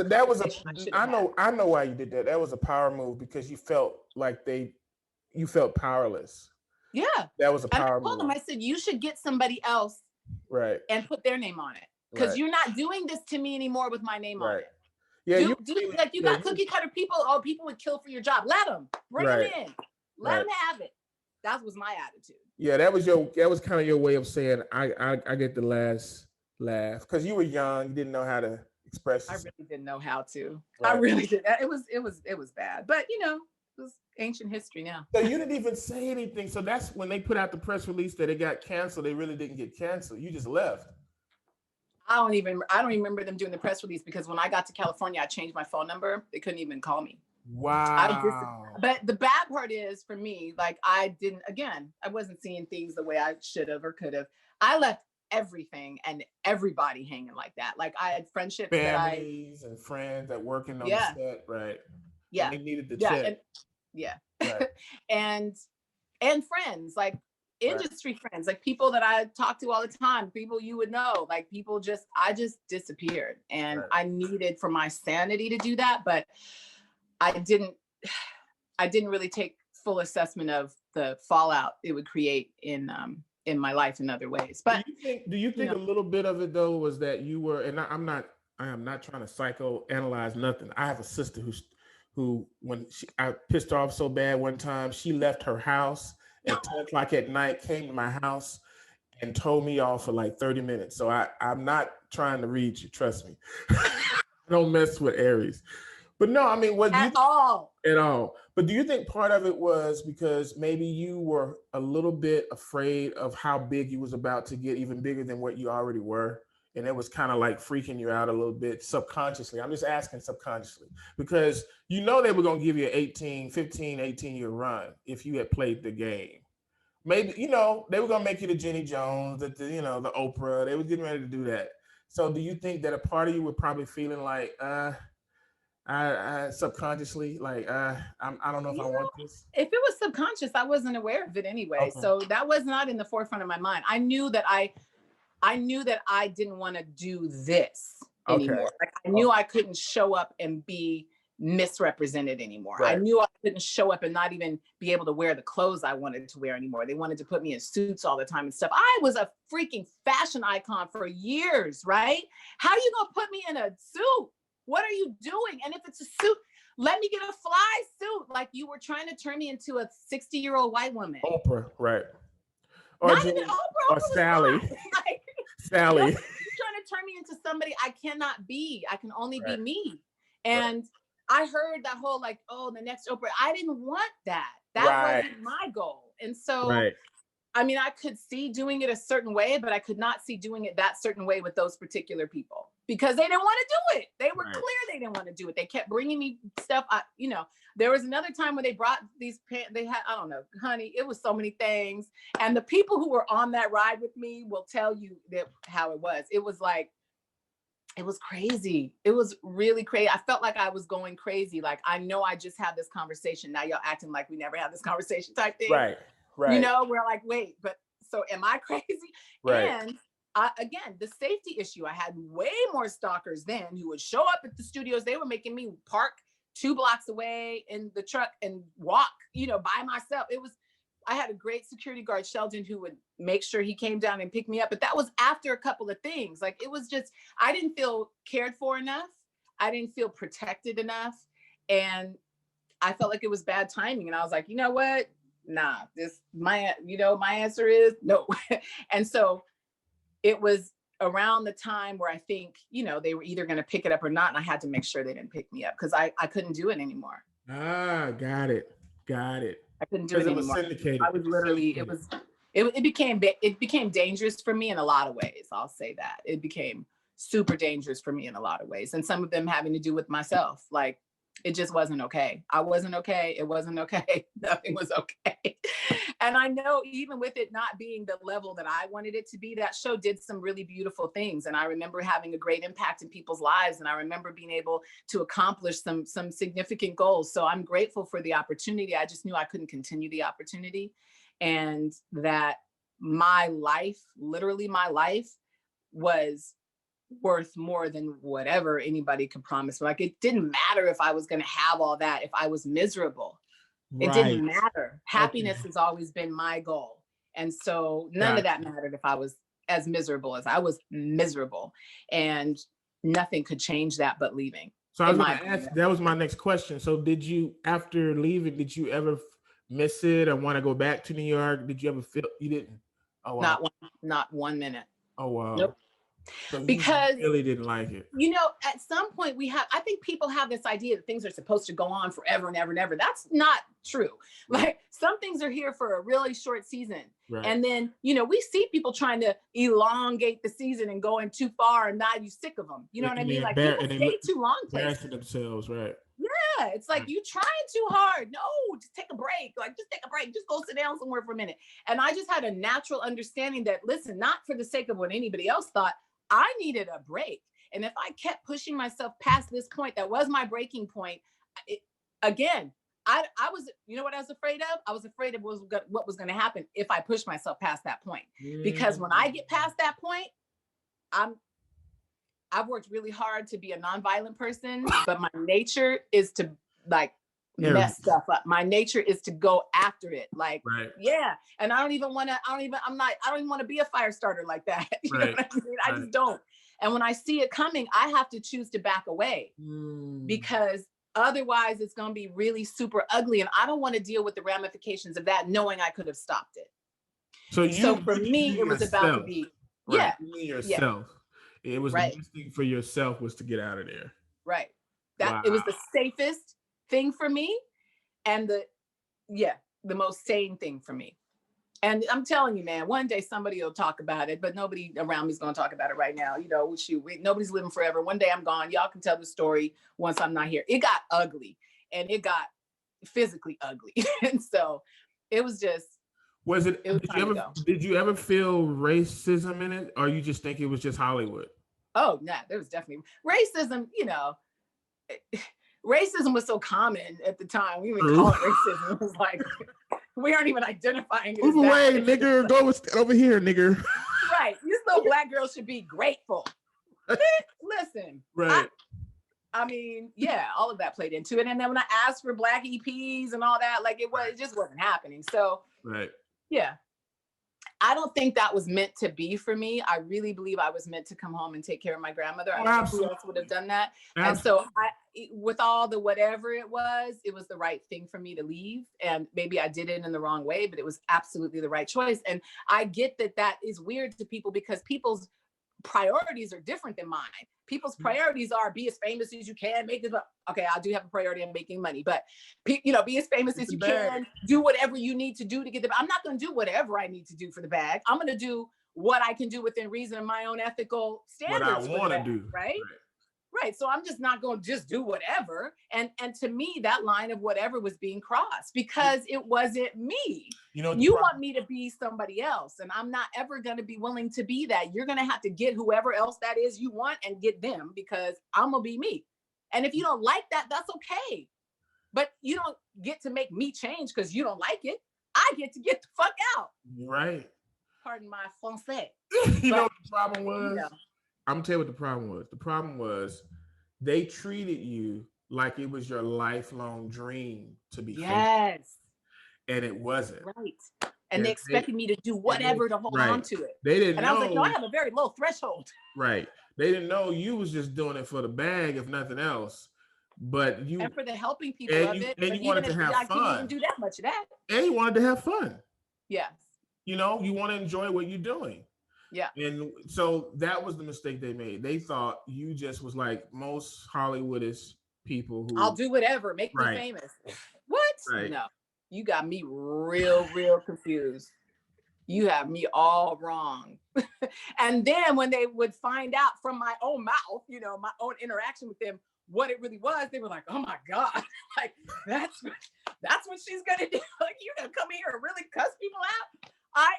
I know why you did that. That was a power move because you felt like you felt powerless. Yeah. That was a power move. I told them, I said, you should get somebody else right and put their name on it. Because you're not doing this to me anymore with my name on it. Yeah, you got cookie cutter people. Oh, people would kill for your job. Let them bring them in. Let them have it. That was my attitude. Yeah, that was kind of your way of saying I get the last laugh because you were young, you didn't know how to express yourself. I really didn't know how to. Right. I really did. It was bad, but you know, it was ancient history now. So you didn't even say anything. So that's when they put out the press release that it got canceled. They really didn't get canceled. You just left. I don't even remember them doing the press release because when I got to California, I changed my phone number. They couldn't even call me. Wow. But the bad part is for me, like I wasn't seeing things the way I should have or could have. I left everything and everybody hanging like that. Like I had friendships, families and friends that working on the set, right? Yeah, and they needed the check. Right. and friends like industry friends, like people that I talk to all the time, people you would know, like people I just disappeared, and I needed for my sanity to do that, but I didn't really take full assessment of the fallout it would create in my life in other ways. But do you think a little bit of it though was that you were, and I am not trying to psychoanalyze nothing. I have a sister who when I pissed her off so bad one time, she left her house at 10 o'clock at night, came to my house and told me off for like 30 minutes. So I'm not trying to read you, trust me. I don't mess with Aries. But no, I mean, at all. But do you think part of it was because maybe you were a little bit afraid of how big you was about to get, even bigger than what you already were? And it was kind of like freaking you out a little bit subconsciously. I'm just asking subconsciously because you know they were going to give you an 15, 18-year run if you had played the game. Maybe, you know, they were going to make you the Jenny Jones, the Oprah. They were getting ready to do that. So do you think that a part of you were probably feeling like, I subconsciously, like, I don't know if I want this? If it was subconscious, I wasn't aware of it anyway. Okay. So that was not in the forefront of my mind. I knew that I didn't want to do this anymore. Like I knew I couldn't show up and be misrepresented anymore. Right. I knew I couldn't show up and not even be able to wear the clothes I wanted to wear anymore. They wanted to put me in suits all the time and stuff. I was a freaking fashion icon for years, right? How are you going to put me in a suit? What are you doing? And if it's a suit, let me get a fly suit. Like you were trying to turn me into a 60-year-old white woman. Oprah, right. Or not even Oprah. Or Sally. Like, Sally. You're trying to turn me into somebody I cannot be. I can only be me. And I heard that whole like, oh, the next Oprah. I didn't want that. That wasn't my goal. And so, I mean, I could see doing it a certain way, but I could not see doing it that certain way with those particular people because they didn't want to do it. They were clear they didn't want to do it. They kept bringing me stuff. There was another time when they brought these pants. They had, I don't know, honey, it was so many things. And the people who were on that ride with me will tell you how it was. It was like, it was crazy. It was really crazy. I felt like I was going crazy. Like, I know I just had this conversation. Now y'all acting like we never had this conversation type thing. Right. You know, we're like, wait, but so am I crazy? Right. And again, the safety issue, I had way more stalkers then who would show up at the studios. They were making me park 2 blocks away in the truck and walk, by myself. I had a great security guard, Sheldon, who would make sure he came down and picked me up. But that was after a couple of things. Like it was just, I didn't feel cared for enough. I didn't feel protected enough. And I felt like it was bad timing. And I was like, you know what? Nah, my answer is no. And so it was around the time where I think, they were either going to pick it up or not. And I had to make sure they didn't pick me up because I couldn't do it anymore. Got it. I couldn't do it anymore. Was syndicated. I was literally, it became dangerous for me in a lot of ways. I'll say that. It became super dangerous for me in a lot of ways. And some of them having to do with myself. Like It just wasn't okay. I wasn't okay. It wasn't okay. Nothing was okay. And I know even with it not being the level that I wanted it to be, that show did some really beautiful things. And I remember having a great impact in people's lives. And I remember being able to accomplish some significant goals. So I'm grateful for the opportunity. I just knew I couldn't continue the opportunity, and that my life, literally my life, was worth more than whatever anybody could promise. Like, it didn't matter if I was going to have all that if I was miserable. It didn't matter. Happiness has always been my goal. And so none of that mattered if I was as miserable as I was miserable. And nothing could change that but leaving. So I was going to ask, that was my next question. So did you, after leaving, did you ever miss it or want to go back to New York? Did you ever feel you didn't? Oh, wow. Not 1 minute. Oh, wow. Nope. So because you really didn't like it. You know, at some point I think people have this idea that things are supposed to go on forever and ever and ever. That's not true. Like, some things are here for a really short season. Right. And then, you know, we see people trying to elongate the season and going too far, and now you're sick of them. You know what I mean? Like, people stay too long places. Themselves, right? Yeah, it's like, you trying too hard. No, just take a break. Like, just take a break. Just go sit down somewhere for a minute. And I just had a natural understanding that, listen, not for the sake of what anybody else thought, I needed a break. And if I kept pushing myself past this point, that was my breaking point. I was, you know what I was afraid of? I was afraid of what was going to happen if I pushed myself past that point. Because when I get past that point, I've worked really hard to be a nonviolent person, but my nature is to, like, mess stuff up. My nature is to go after it. Like, yeah. And I don't even want to be a fire starter like that. You know what I mean? I just don't. And when I see it coming, I have to choose to back away, because otherwise it's going to be really super ugly. And I don't want to deal with the ramifications of that, knowing I could have stopped it. So for me, it was about to be, yourself. It was the best thing for yourself was to get out of there. Right. It was the safest thing for me, and the most sane thing for me. And I'm telling you, man, one day somebody will talk about it, but nobody around me is going to talk about it right now. You know, nobody's living forever. One day I'm gone. Y'all can tell the story once I'm not here. It got ugly, and it got physically ugly. And so it was just, did you ever feel racism in it, or you just think it was just Hollywood? Oh, no, there was definitely racism. You know, racism was so common at the time. We even call it racism. It was like, we aren't even identifying it. Move away, nigger. Go over here, nigger. Right. These little Black girls should be grateful. Listen. Right. I mean, yeah, all of that played into it. And then when I asked for Black EPs and all that, like, it just wasn't happening. So, yeah. I don't think that was meant to be for me. I really believe I was meant to come home and take care of my grandmother. I don't know who else would have done that. And so with all the whatever it was the right thing for me to leave. And maybe I did it in the wrong way, but it was absolutely the right choice. And I get that is weird to people, because people's priorities are different than mine. People's priorities are be as famous as you can, make this. Okay, I do have a priority on making money, but be as famous as you can, do whatever you need to do to get the bag. I'm not going to do whatever I need to do for the bag. I'm going to do what I can do within reason and my own ethical standards. What I want to do, right? Right. So I'm just not going to just do whatever. And to me, that line of whatever was being crossed, because it wasn't me. You want me to be somebody else, and I'm not ever going to be willing to be that. You're going to have to get whoever else that is you want and get them, because I'm going to be me. And if you don't like that, that's okay. But you don't get to make me change because you don't like it. I get to get the fuck out. Right. Pardon my français. You know what the problem was? I'm gonna tell you what the problem was. The problem was they treated you like it was your lifelong dream to be famous. And it wasn't. Right. And they expected me to do whatever to hold on to it. They didn't know. And I was like, no, I have a very low threshold. Right. They didn't know you was just doing it for the bag, if nothing else. But and for the helping people of it. And you wanted to have fun. I couldn't even do that much of that. And you wanted to have fun. Yes. You know, you want to enjoy what you're doing. Yeah. And so that was the mistake they made. They thought you just was like most Hollywoodish people who I'll do whatever, make me famous. What? Right. No. You got me real confused. You have me all wrong. And then when they would find out from my own mouth, my own interaction with them, what it really was, they were like, oh my God, like that's what she's gonna do. Like, you gonna come here and really cuss people out? I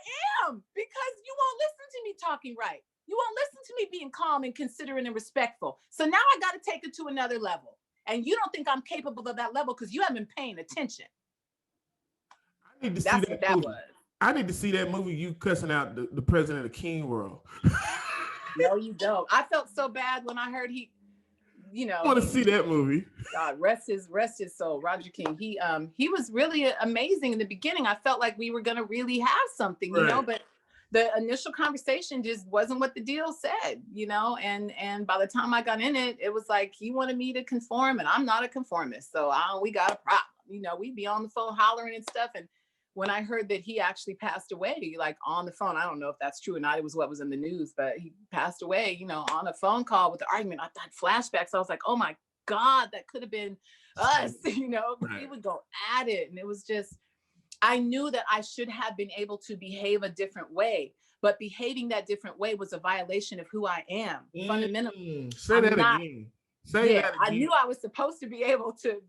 am, because you won't listen to me talking right. You won't listen to me being calm and considerate and respectful. So now I got to take it to another level. And you don't think I'm capable of that level because you haven't been paying attention. I need to see That's what that was. I need to see that movie, you cussing out the president of King World. No, you don't. I felt so bad when I heard he, you know. I want to see that movie. God rest his soul. Roger King. He was really amazing in the beginning. I felt like we were gonna really have something, you know, but the initial conversation just wasn't what the deal said, you know, and by the time I got in it, it was like he wanted me to conform, and I'm not a conformist. So we got a problem. You know, we'd be on the phone hollering and stuff. And when I heard that he actually passed away, like on the phone, I don't know if that's true or not. It was what was in the news, but he passed away, you know, on a phone call with the argument. I thought flashbacks. I was like, oh my God, that could have been us, you know, we would go at it. And it was just, I knew that I should have been able to behave a different way, but behaving that different way was a violation of who I am. Fundamentally. Say that again. Say that again. I knew I was supposed to be able to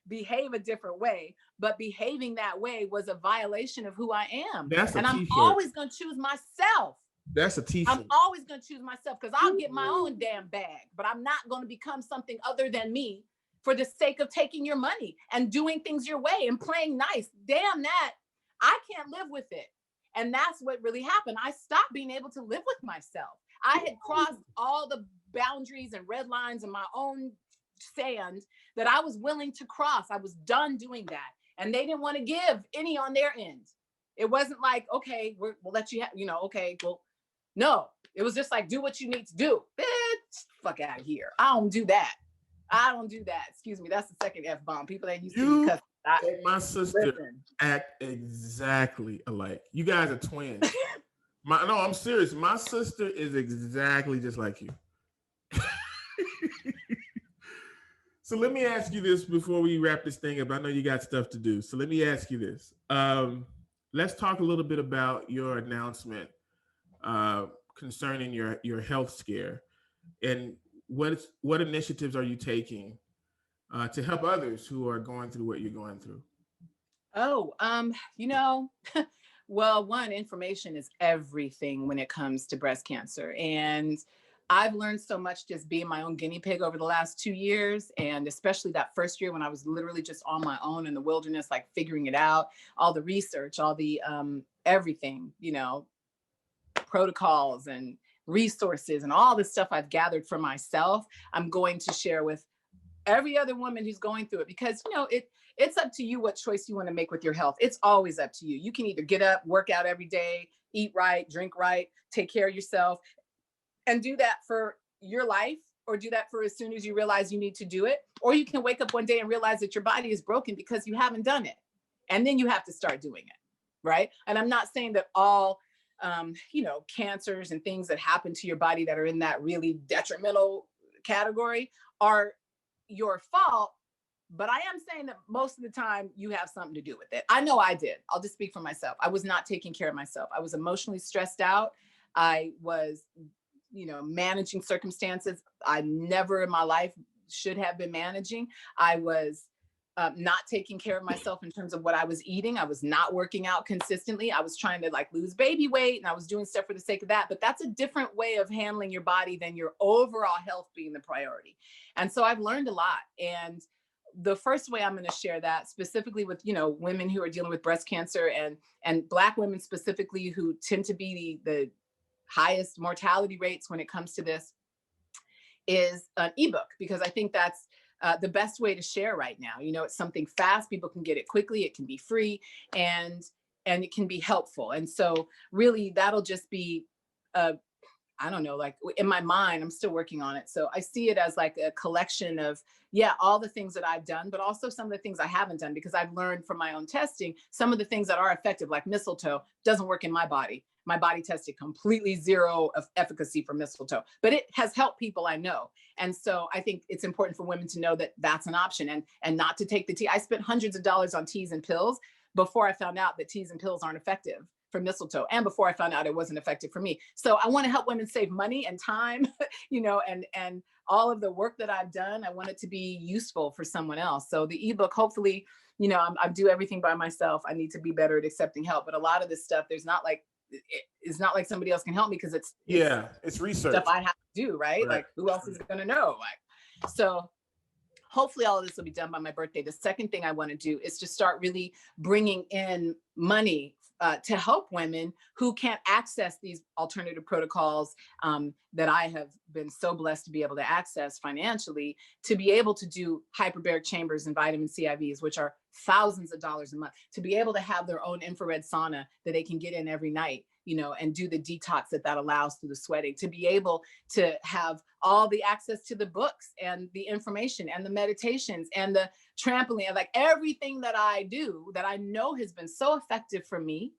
behave a different way, but behaving that way was a violation of who I am. And I'm always going to choose myself. That's a t-shirt. I'm always going to choose myself, because I'll get my own damn bag, but I'm not going to become something other than me for the sake of taking your money and doing things your way and playing nice. Damn that. I can't live with it. And that's what really happened. I stopped being able to live with myself. I had crossed all the boundaries and red lines in my own sand that I was willing to cross. I was done doing that. And they didn't want to give any on their end. It wasn't like, okay, we'll let you have, you know, okay, well, no. It was just like, do what you need to do. Bitch, fuck out of here. I don't do that. I don't do that. Excuse me. That's the second F-bomb. People ain't used to be cussing. My sister act exactly alike. You guys are twins. No, I'm serious. My sister is exactly just like you. So let me ask you this before we wrap this thing up. I know you got stuff to do. So let me ask you this. Let's talk a little bit about your announcement concerning your health scare, and what initiatives are you taking to help others who are going through what you're going through? Oh, you know, well, one, information is everything when it comes to breast cancer. And I've learned so much just being my own guinea pig over the last 2 years. And especially that first year when I was literally just on my own in the wilderness, like figuring it out, all the research, all the everything, you know, protocols and resources and all the stuff I've gathered for myself, I'm going to share with every other woman who's going through it, because, you know, it's up to you what choice you want to make with your health. It's always up to you. You can either get up, work out every day, eat right, drink right, take care of yourself, and do that for your life, or do that for as soon as you realize you need to do it. Or you can wake up one day and realize that your body is broken because you haven't done it. And then you have to start doing it, right? And I'm not saying that all, you know, cancers and things that happen to your body that are in that really detrimental category are your fault. But I am saying that most of the time you have something to do with it. I know I did. I'll just speak for myself. I was not taking care of myself. I was emotionally stressed out. I was, you know, managing circumstances I never in my life should have been managing. I was not taking care of myself in terms of what I was eating. I was not working out consistently. I was trying to like lose baby weight, and I was doing stuff for the sake of that. But that's a different way of handling your body than your overall health being the priority. And so I've learned a lot. And the first way I'm going to share that specifically with, you know, women who are dealing with breast cancer and Black women specifically, who tend to be the highest mortality rates when it comes to this, is an ebook, because I think that's the best way to share right now. You know, it's something fast. People can get it quickly. It can be free, and it can be helpful. And so really that'll just be, I don't know, like in my mind, I'm still working on it. So I see it as like a collection of, all the things that I've done, but also some of the things I haven't done, because I've learned from my own testing, some of the things that are effective, like mistletoe, doesn't work in my body. My body tested completely zero of efficacy for mistletoe, but it has helped people I know. And so I think it's important for women to know that that's an option, and not to take the tea. I spent hundreds of dollars on teas and pills before I found out that teas and pills aren't effective for mistletoe, and before I found out it wasn't effective for me. So I want to help women save money and time, you know, and all of the work that I've done, I want it to be useful for someone else. So the ebook, hopefully, you know, I do everything by myself. I need to be better at accepting help. But a lot of this stuff, it's not like somebody else can help me, because it's research stuff I have to do, right? Like, who else is going to know? Like, so hopefully all of this will be done by my birthday. The second thing I want to do is to start really bringing in money to help women who can't access these alternative protocols that I have been so blessed to be able to access financially, to be able to do hyperbaric chambers and vitamin C IVs, which are thousands of dollars a month, to be able to have their own infrared sauna that they can get in every night, you know, and do the detox that allows through the sweating, to be able to have all the access to the books and the information and the meditations and the trampoline, and like everything that I do that I know has been so effective for me.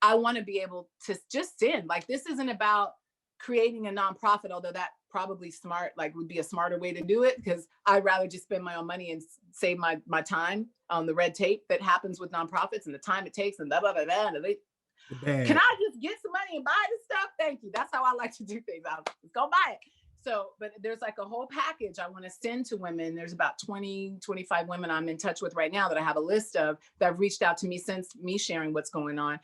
I want to be able to just send, like, this isn't about creating a nonprofit, although that probably would be a smarter way to do it, because I'd rather just spend my own money and save my time on the red tape that happens with nonprofits and the time it takes and blah, blah, blah, blah, blah. Can I just get some money and buy this stuff? Thank you. That's how I like to do things. I'll just go buy it. So, but there's like a whole package I want to send to women. There's about 20, 25 women I'm in touch with right now that I have a list of, that have reached out to me since me sharing what's going on,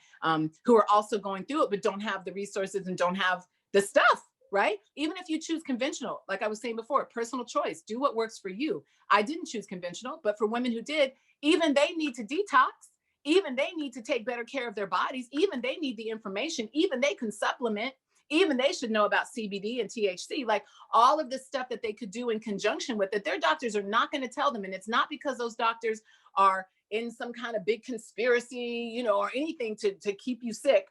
who are also going through it, but don't have the resources and don't have the stuff, right? Even if you choose conventional, like I was saying before, personal choice, do what works for you. I didn't choose conventional, but for women who did, even they need to detox. Even they need to take better care of their bodies. Even they need the information. Even they can supplement. Even they should know about CBD and THC, like all of the stuff that they could do in conjunction with it. Their doctors are not going to tell them. And it's not because those doctors are in some kind of big conspiracy, you know, or anything to keep you sick.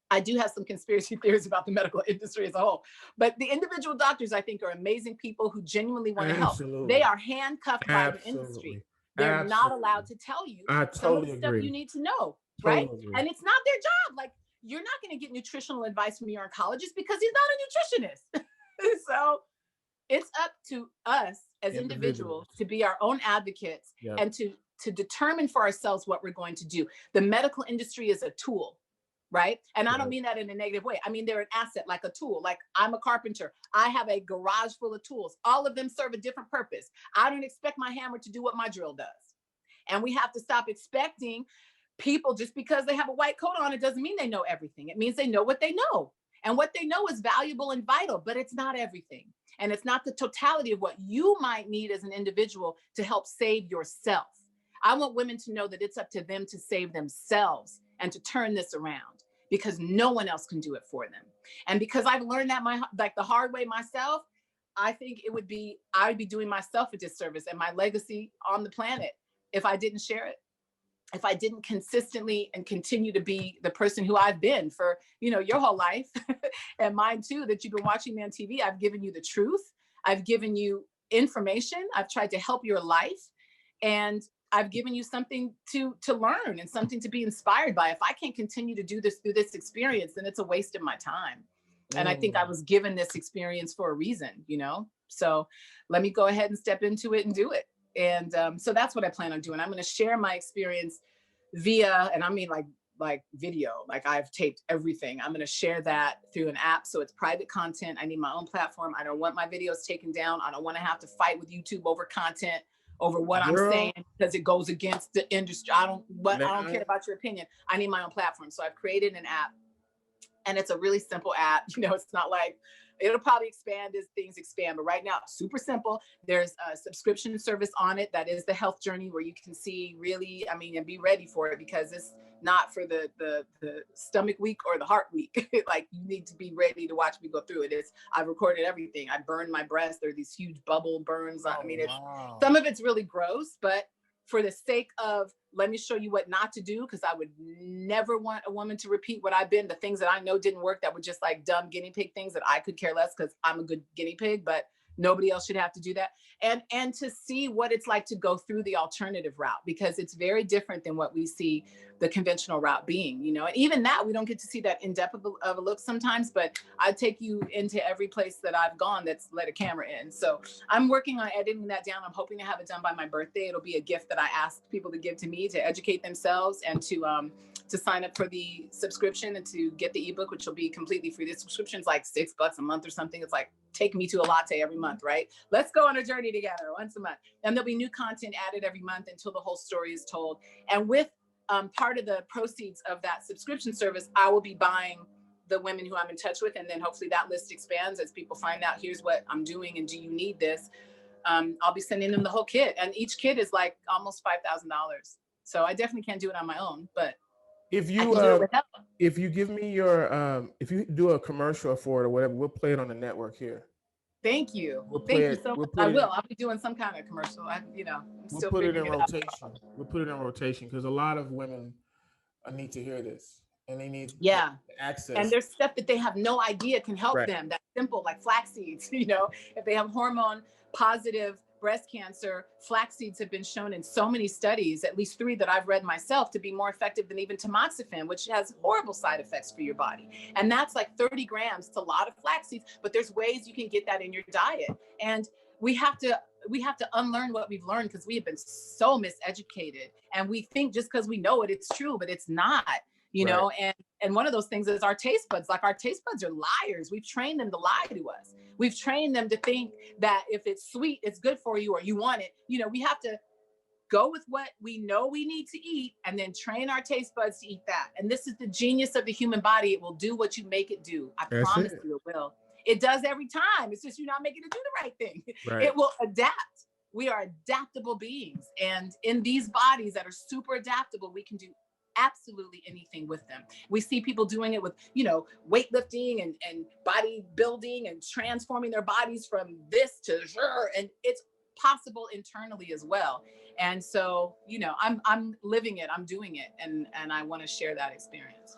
I do have some conspiracy theories about the medical industry as a whole, but the individual doctors, I think, are amazing people who genuinely want to help. They are handcuffed by the industry. They're not allowed to tell you some of the stuff you need to know, right? And it's not their job. Like, you're not going to get nutritional advice from your oncologist because he's not a nutritionist. So it's up to us as individuals to be our own advocates and to determine for ourselves what we're going to do. The medical industry is a tool, right? And I don't mean that in a negative way. I mean, they're an asset, like a tool. Like, I'm a carpenter. I have a garage full of tools. All of them serve a different purpose. I don't expect my hammer to do what my drill does. And we have to stop expecting people, just because they have a white coat on, it doesn't mean they know everything. It means they know what they know. And what they know is valuable and vital, but it's not everything. And it's not the totality of what you might need as an individual to help save yourself. I want women to know that it's up to them to save themselves and to turn this around, because no one else can do it for them. And because I've learned that the hard way myself, I think I'd be doing myself a disservice and my legacy on the planet if I didn't share it. If I didn't consistently and continue to be the person who I've been for, you know, your whole life and mine too, that you've been watching me on TV. I've given you the truth. I've given you information. I've tried to help your life, and I've given you something to learn and something to be inspired by. If I can't continue to do this through this experience, then it's a waste of my time. And I think I was given this experience for a reason, you know? So let me go ahead and step into it and do it. And so that's what I plan on doing. I'm going to share my experience via, and I mean like video, like I've taped everything. I'm going to share that through an app. So it's private content. I need my own platform. I don't want my videos taken down. I don't want to have to fight with YouTube over content, over what I'm saying, because it goes against the industry. I don't care about your opinion. I need my own platform. So I've created an app, and it's a really simple app. You know, it's not like, it'll probably expand as things expand, but right now it's super simple. There's a subscription service on it that is the health journey, where you can see really, I mean, and be ready for it, because it's not for the stomach week or the heart week. Like, you need to be ready to watch me go through it. I've recorded everything. I burned my breast. There are these huge bubble burns. I mean, some of it's really gross, but for the sake of, let me show you what not to do, because I would never want a woman to repeat what I've been, the things that I know didn't work, that were just like dumb guinea pig things that I could care less, because I'm a good guinea pig, but Nobody else should have to do that. And to see what it's like to go through the alternative route, because it's very different than what we see the conventional route being, you know. And even that, we don't get to see that in-depth of a look sometimes, but I take you into every place that I've gone that's let a camera in. So I'm working on editing that down. I'm hoping to have it done by my birthday. It'll be a gift that I asked people to give to me to educate themselves and to sign up for the subscription and to get the ebook, which will be completely free. The subscription's like $6 a month or something. It's like, take me to a latte every month, right? Let's go on a journey together once a month. And there'll be new content added every month until the whole story is told. And with part of the proceeds of that subscription service, I will be buying the women who I'm in touch with. And then hopefully that list expands as people find out, here's what I'm doing and do you need this? I'll be sending them the whole kit. And each kit is like almost $5,000. So I definitely can't do it on my own, but if you give me your if you do a commercial for it or whatever, we'll play it on the network here. Thank you. Thank you so much. I will. I'll be doing some kind of commercial. We'll put it in rotation. We'll put it in rotation because a lot of women need to hear this, and they need access. And there's stuff that they have no idea can help them. That's simple, like flax seeds. You know, if they have hormone positive breast cancer, flax seeds have been shown in so many studies, at least 3 that I've read myself, to be more effective than even tamoxifen, which has horrible side effects for your body. And that's like 30 grams. It's a lot of flax seeds, but there's ways you can get that in your diet. And we have to unlearn what we've learned, because we have been so miseducated. And we think just because we know it, it's true, but it's not. You know, and one of those things is our taste buds. Like, our taste buds are liars. We've trained them to lie to us. We've trained them to think that if it's sweet, it's good for you, or you want it. You know, we have to go with what we know we need to eat and then train our taste buds to eat that. And this is the genius of the human body. It will do what you make it do. I promise you it will. It does every time. It's just you're not making it do the right thing. It will adapt. We are adaptable beings. And in these bodies that are super adaptable, we can do absolutely anything with them. We see people doing it with, you know, weightlifting and bodybuilding and transforming their bodies from this to and it's possible internally as well. And so, you know, I'm living it, I'm doing it, and I want to share that experience.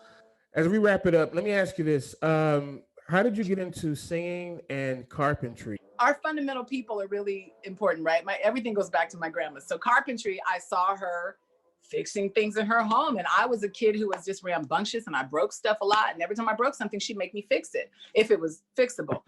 As we wrap it up, let me ask you this. How did you get into singing and carpentry? Our fundamental people are really important, right? Everything goes back to my grandma. So carpentry, I saw her fixing things in her home. And I was a kid who was just rambunctious, and I broke stuff a lot. And every time I broke something, she'd make me fix it if it was fixable.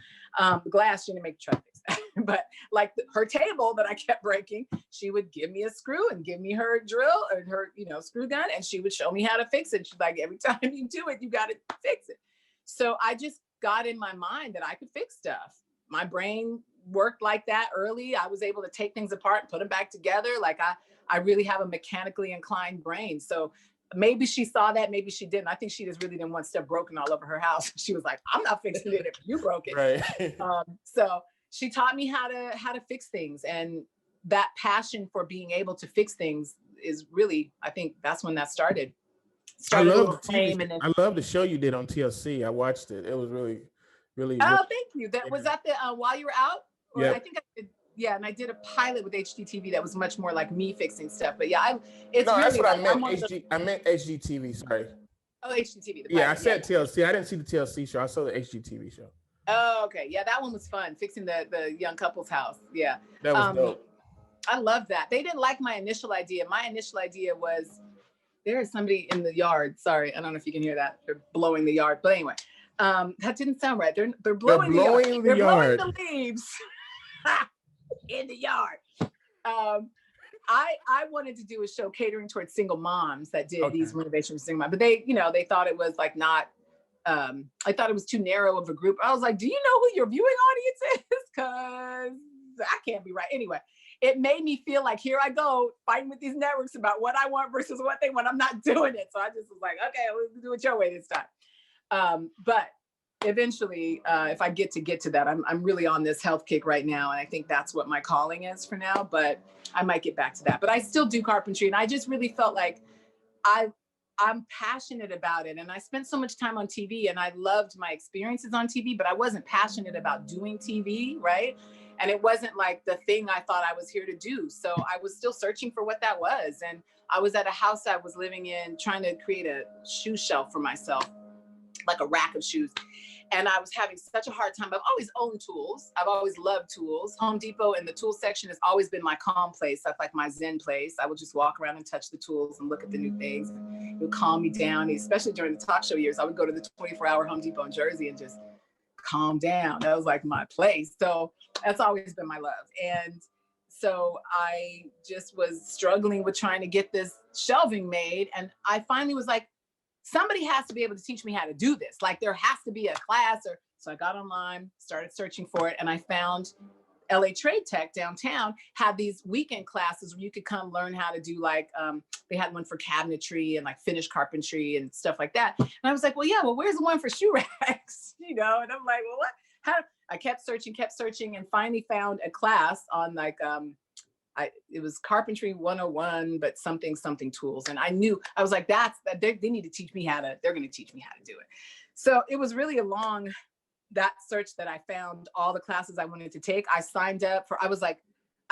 Glass, she didn't make the truck fix. But like her table that I kept breaking, she would give me a screw and give me her drill or her, you know, screw gun, and she would show me how to fix it. She's like, every time you do it, you got to fix it. So I just got in my mind that I could fix stuff. My brain worked like that early. I was able to take things apart and put them back together. Like I really have a mechanically inclined brain. So maybe she saw that, maybe she didn't. I think she just really didn't want stuff broken all over her house. She was like, I'm not fixing it if you broke it. Right. So she taught me how to fix things. And that passion for being able to fix things is really, I think that's when that started. I love the show you did on TLC. I watched it. It was really, really. Oh, thank you. Was that the while you were out? Yeah. I think I did. Yeah, and I did a pilot with HDTV that was much more like me fixing stuff. But yeah, it's really that's what I meant. I meant HGTV. Sorry. Oh, HGTV. Yeah, I said TLC. I didn't see the TLC show. I saw the HGTV show. Oh, okay. Yeah, that one was fun. Fixing the young couple's house. Yeah. That was dope. I love that. They didn't like my initial idea. My initial idea was, there is somebody in the yard. Sorry, I don't know if you can hear that. They're blowing the yard. But anyway, that didn't sound right. They're blowing the yard. They're blowing the leaves in the yard. I wanted to do a show catering towards single moms that did these renovations for single moms, but they thought it was like not. I thought it was too narrow of a group. I was like, do you know who your viewing audience is? Because I can't be right. Anyway, it made me feel like, here I go fighting with these networks about what I want versus what they want. I'm not doing it. So I just was like, okay, we'll do it your way this time. But eventually, if I get to that, I'm really on this health kick right now. And I think that's what my calling is for now, but I might get back to that. But I still do carpentry. And I just really felt like I'm passionate about it. And I spent so much time on TV, and I loved my experiences on TV, but I wasn't passionate about doing TV, right? And it wasn't like the thing I thought I was here to do. So I was still searching for what that was. And I was at a house I was living in trying to create a shoe shelf for myself, like a rack of shoes. And I was having such a hard time. I've always owned tools. I've always loved tools. Home Depot and the tool section has always been my calm place. That's like my Zen place. I would just walk around and touch the tools and look at the new things. It would calm me down, especially during the talk show years. I would go to the 24-hour Home Depot in Jersey and just calm down. That was like my place. So that's always been my love. And so I just was struggling with trying to get this shelving made. And I finally was like, somebody has to be able to teach me how to do this. Like there has to be a class. So I got online, started searching for it, and I found LA Trade Tech downtown had these weekend classes where you could come learn how to do like, they had one for cabinetry and like finished carpentry and stuff like that. And I was like, well, yeah, well, where's the one for shoe racks? And I'm like, well, what? How? I kept searching and finally found a class on like, it was Carpentry 101, but something tools. And I knew, I was like, they need to teach me they're going to teach me how to do it. So it was really along that search that I found all the classes I wanted to take. I signed up I was like,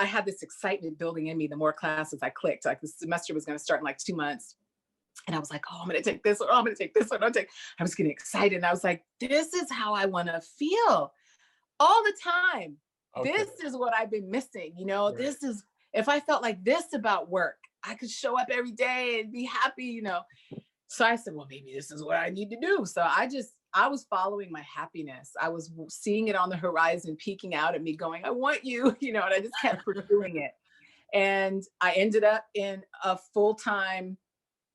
I had this excitement building in me the more classes I clicked. Like the semester was going to start in like 2 months. And I was like, oh, I'm going to take this one. Oh, I'm going to take this one. I was getting excited. And I was like, this is how I want to feel all the time. Okay. This is what I've been missing. Right. This is, if I felt like this about work, I could show up every day and be happy, So I said, well, maybe this is what I need to do. So I was following my happiness. I was seeing it on the horizon, peeking out at me going, I want you, and I just kept pursuing it. And I ended up in a full-time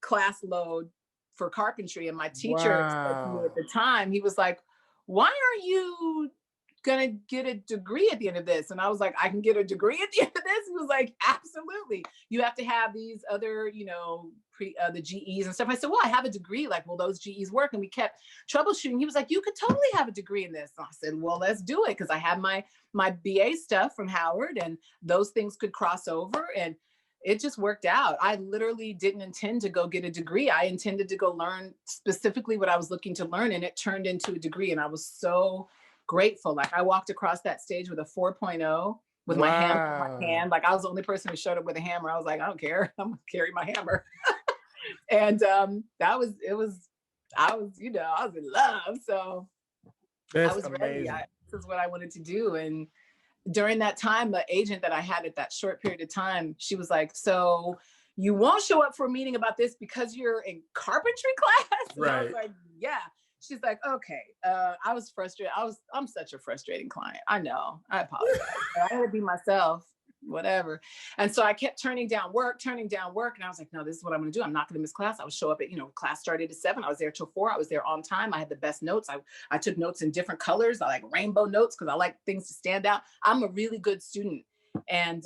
class load for carpentry. And my teacher at the time, he was like, why aren't you gonna get a degree at the end of this? And I was like, I can get a degree at the end of this? He was like, absolutely. You have to have these other, the GEs and stuff. I said, well, I have a degree. Like, will those GEs work? And we kept troubleshooting. He was like, you could totally have a degree in this. And I said, well, let's do it. Cause I have my BA stuff from Howard and those things could cross over. And it just worked out. I literally didn't intend to go get a degree. I intended to go learn specifically what I was looking to learn. And it turned into a degree. And I was so grateful. Like I walked across that stage with a 4.0 with my hammer in my hand. Like I was the only person who showed up with a hammer. I was like, I don't care. I'm gonna carry my hammer. And I was in love. So That's I was amazing. ready. This is what I wanted to do. And during that time, the agent that I had at that short period of time, she was like, so you won't show up for a meeting about this because you're in carpentry class? And I was like, yeah. She's like, okay. I was frustrated. I'm such a frustrating client. I know. I apologize. I had to be myself, whatever. And so I kept turning down work. And I was like, no, this is what I'm going to do. I'm not going to miss class. I would show up at, class started at 7. I was there till 4. I was there on time. I had the best notes. I took notes in different colors. I like rainbow notes because I like things to stand out. I'm a really good student. And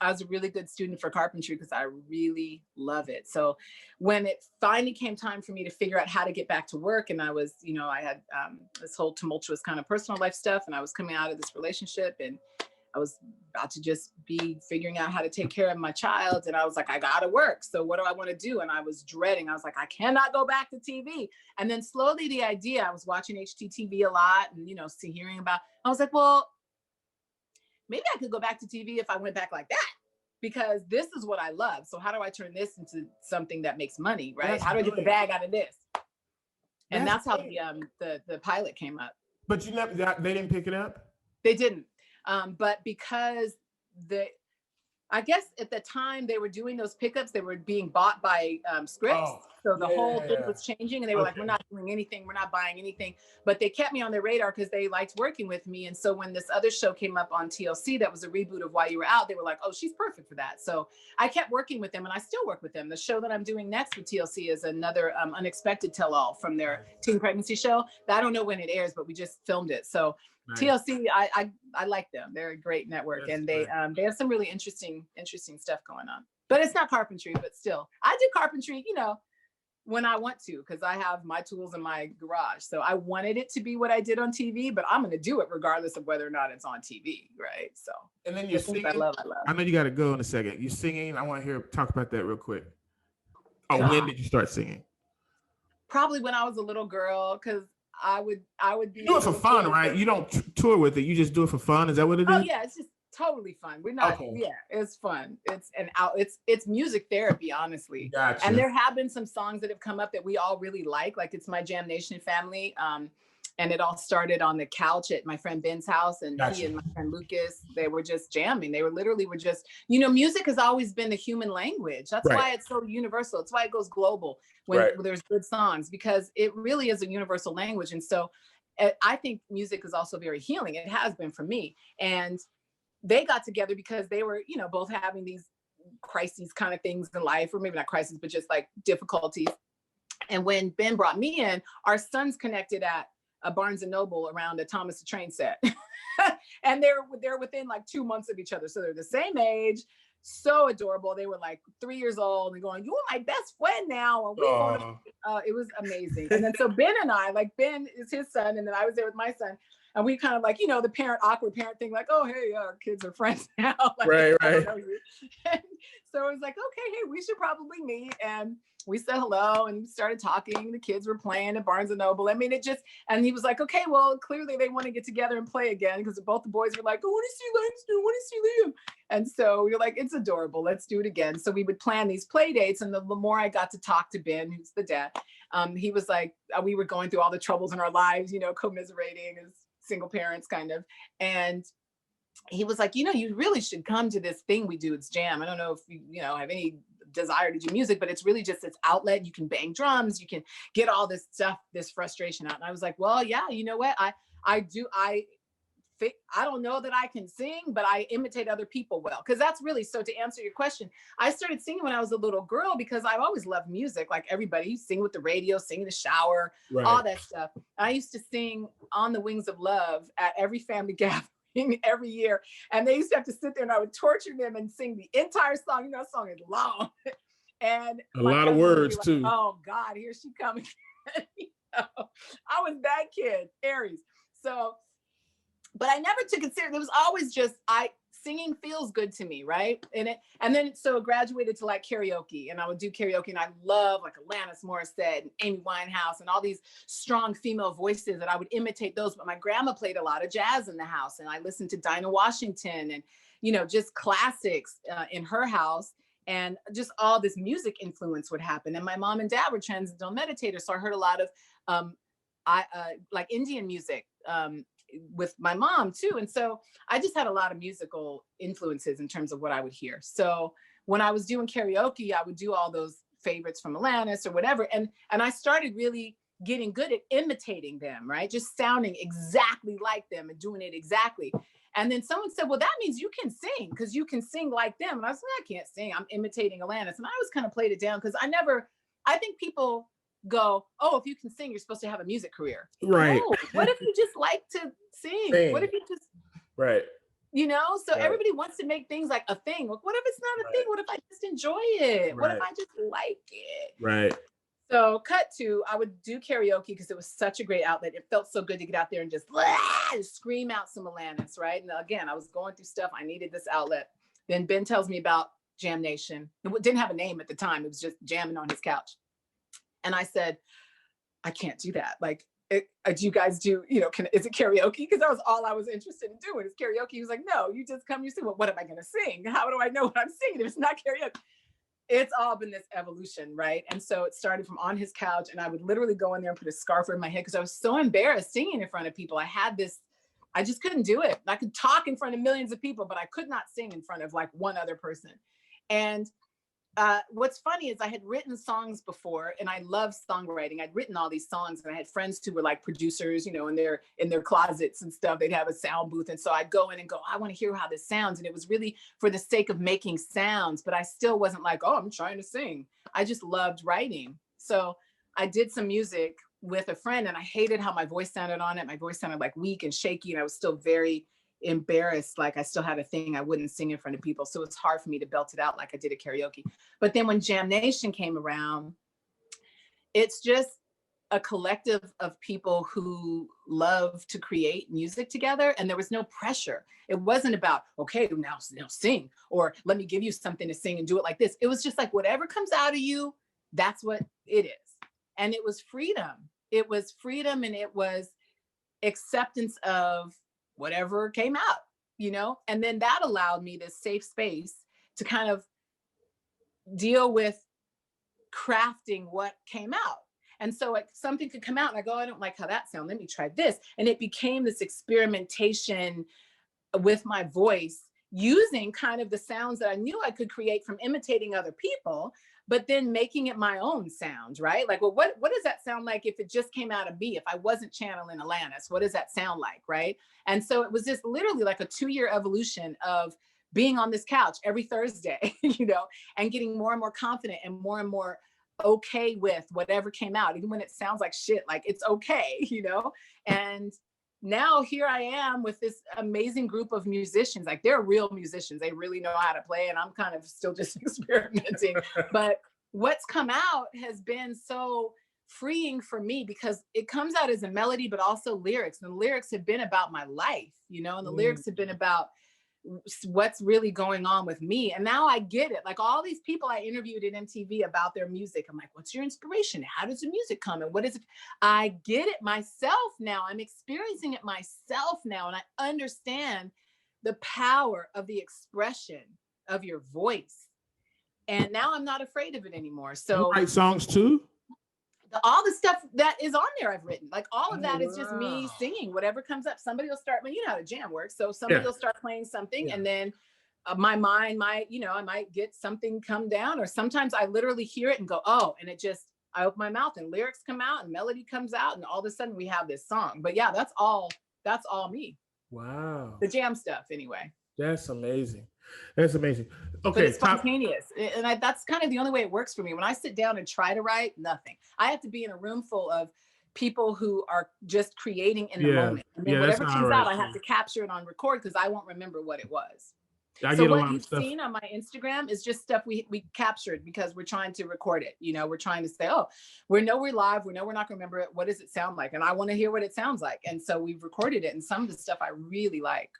I was a really good student for carpentry because I really love it. So when it finally came time for me to figure out how to get back to work, and I was, I had this whole tumultuous kind of personal life stuff, and I was coming out of this relationship, and I was about to just be figuring out how to take care of my child. And I was like, I gotta work. So what do I want to do? And I was dreading. I was like, I cannot go back to TV. And then slowly the idea, I was watching HGTV a lot and, hearing about, I was like, well, maybe I could go back to TV if I went back like that, because this is what I love. So how do I turn this into something that makes money, right? That's how do I get the bag out of this? And that's how the pilot came up. But they didn't pick it up? They didn't. But because I guess at the time they were doing those pickups, they were being bought by Scripps. So the whole thing was changing, and they were like, we're not doing anything. We're not buying anything. But they kept me on their radar because they liked working with me. And so when this other show came up on TLC, that was a reboot of While You Were Out, they were like, oh, she's perfect for that. So I kept working with them, and I still work with them. The show that I'm doing next with TLC is another Unexpected Tell-All from their teen pregnancy show. I don't know when it airs, but we just filmed it. So nice. TLC, I like them. They're a great network. That's and they have some really interesting stuff going on. But it's not carpentry, but still. I do carpentry, when I want to, because I have my tools in my garage. So I wanted it to be what I did on TV, but I'm going to do it regardless of whether or not it's on TV, right? So. And then you're singing. I love. I know you got to go in a second. You're singing. I want to talk about that real quick. Oh, when did you start singing? Probably when I was a little girl, because I would be. You do it for fun, right? You don't tour with it. You just do it for fun. Is that what it is? Oh yeah, it's just totally fun. We're not. Okay. Yeah, it's fun. It's music therapy, honestly. Gotcha. And there have been some songs that have come up that we all really like. Like it's my Jam Nation family. And it all started on the couch at my friend Ben's house, and Gotcha. he and my friend Lucas, they were just jamming. They were literally just, you know, music has always been the human language. That's Right. why it's so universal. It's why it goes global when there's good songs, because it really is a universal language. And so I think music is also very healing. It has been for me. And they got together because they were, you know, both having these crises kind of things in life, or maybe not crises, but just like difficulties. And when Ben brought me in, our sons connected at a Barnes and Noble around a Thomas the Train set. And they're within like 2 months of each other. So they're the same age, so adorable. They were like 3 years old and going, "You are my best friend now." And we it was amazing. And then so Ben and I, like Ben is his son, and then I was there with my son. And we kind of like, you know, the awkward parent thing, like, "Oh, hey, our kids are friends now." Like, right. And so it was like, okay, hey, we should probably meet. And we said hello and started talking. The kids were playing at Barnes and Noble. I mean, and he was like, okay, well, clearly they want to get together and play again, because both the boys were like, "I want to see Langston, I want to see Liam." And so we were like, it's adorable, let's do it again. So we would plan these play dates. And the more I got to talk to Ben, who's the dad, he was like, we were going through all the troubles in our lives, you know, commiserating as single parents kind of. And he was like, you know, you really should come to this thing we do. It's jam. I don't know if you know, have any desire to do music, but it's really just this outlet. You can bang drums, you can get all this stuff, this frustration out. And I was like, well, yeah, you know what? I don't know that I can sing, but I imitate other people well. Because that's really, so to answer your question, I started singing when I was a little girl, because I've always loved music. Like everybody, you sing with the radio, sing in the shower, all that stuff. I used to sing On the Wings of Love at every family gathering every year. And they used to have to sit there and I would torture them and sing the entire song. You know, that song is long. And a lot of words too. Oh God, here she comes. You know, I was that kid, Aries. So, but I never took it serious. It was always just, singing feels good to me, right? And then so it graduated to like karaoke, and I would do karaoke, and I love like Alanis Morissette and Amy Winehouse and all these strong female voices that I would imitate those. But my grandma played a lot of jazz in the house, and I listened to Dinah Washington and, you know, just classics in her house. And just all this music influence would happen. And my mom and dad were transcendental meditators, so I heard a lot of like Indian music with my mom too. And so I just had a lot of musical influences in terms of what I would hear. So when I was doing karaoke, I would do all those favorites from Alanis or whatever. And I started really getting good at imitating them, right? Just sounding exactly like them and doing it exactly. And then someone said, well, that means you can sing, because you can sing like them. And I said, I can't sing, I'm imitating Alanis. And I always kind of played it down, because I think people go, oh, if you can sing, you're supposed to have a music career. Right. No, what if you just like to sing? What if you just, right. You know, so everybody wants to make things like a thing. What if it's not a thing? What if I just enjoy it? What if I just like it? Right. So cut to, I would do karaoke because it was such a great outlet. It felt so good to get out there and just scream out some Alanis, right? And again, I was going through stuff. I needed this outlet. Then Ben tells me about Jam Nation. It didn't have a name at the time. It was just jamming on his couch. And I said, I can't do that. Like, do you guys do, you know, is it karaoke? Because that was all I was interested in doing, is karaoke. He was like, no, you just come, you sing. Well, what am I going to sing? How do I know what I'm singing if it's not karaoke? It's all been this evolution, right? And so it started from on his couch, and I would literally go in there and put a scarf over my head because I was so embarrassed singing in front of people. I just couldn't do it. I could talk in front of millions of people, but I could not sing in front of like one other person. And what's funny is I had written songs before, and I love songwriting. I'd written all these songs, and I had friends who were like producers, you know, in their closets and stuff. They'd have a sound booth. And so I'd go in and go, I want to hear how this sounds. And it was really for the sake of making sounds, but I still wasn't like, oh, I'm trying to sing. I just loved writing. So I did some music with a friend, and I hated how my voice sounded on it. My voice sounded like weak and shaky, and I was still very embarrassed. Like I still had a thing, I wouldn't sing in front of people. So it's hard for me to belt it out like I did at karaoke. But then when Jam Nation came around, it's just a collective of people who love to create music together. And there was no pressure. It wasn't about, okay, now sing, or let me give you something to sing and do it like this. It was just like, whatever comes out of you, that's what it is. And it was freedom. It was freedom, and it was acceptance of whatever came out, you know? And then that allowed me this safe space to kind of deal with crafting what came out. And so like something could come out and I go, I don't like how that sounds. Let me try this. And it became this experimentation with my voice, using kind of the sounds that I knew I could create from imitating other people, but then making it my own sound, right? Like, well, what does that sound like if it just came out of me? If I wasn't channeling Alanis, what does that sound like, right? And so it was just literally like a 2-year evolution of being on this couch every Thursday, you know, and getting more and more confident and more okay with whatever came out, even when it sounds like shit, like it's okay, you know? And now here I am with this amazing group of musicians. Like they're real musicians. They really know how to play. And I'm kind of still just experimenting. But what's come out has been so freeing for me because it comes out as a melody, but also lyrics. And the lyrics have been about my life, you know, and the lyrics have been about what's really going on with me. And now I get it. Like all these people I interviewed at MTV about their music. I'm like, what's your inspiration? How does the music come? And what is it? I get it myself now. I'm experiencing it myself now. And I understand the power of the expression of your voice. And now I'm not afraid of it anymore. So you write songs too? All the stuff that is on there I've written, like all of that is just me singing whatever comes up. Somebody will start, you know how the jam works, so somebody will start playing something and then my mind might, you know, I might get something come down, or sometimes I literally hear it and go, oh, and it just, I open my mouth and lyrics come out and melody comes out and all of a sudden we have this song. But yeah, that's all me. Wow. The jam stuff anyway. That's amazing. That's amazing. Okay. But it's spontaneous. And that's kind of the only way it works for me. When I sit down and try to write, nothing. I have to be in a room full of people who are just creating in the moment. And then whatever comes out, I have to capture it on record because I won't remember what it was. So what you've seen on my Instagram is just stuff we captured because we're trying to record it. You know, we're trying to say, oh, we know we're live. We know we're not going to remember it. What does it sound like? And I want to hear what it sounds like. And so we've recorded it. And some of the stuff I really like.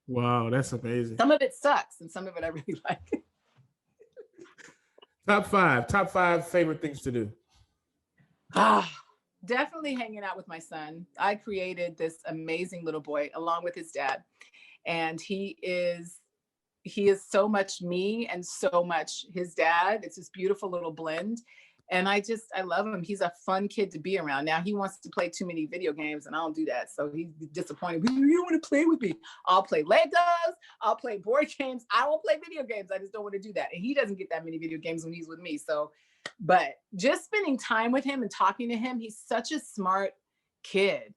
Wow, that's amazing. Some of it sucks and some of it I really like. Top five favorite things to do. Definitely hanging out with my son. I created this amazing little boy along with his dad. And he is so much me and so much his dad. It's this beautiful little blend. And I love him. He's a fun kid to be around. Now he wants to play too many video games and I don't do that. So he's disappointed. You don't want to play with me. I'll play Legos. I'll play board games. I won't play video games. I just don't want to do that. And he doesn't get that many video games when he's with me. So, but just spending time with him and talking to him, he's such a smart kid.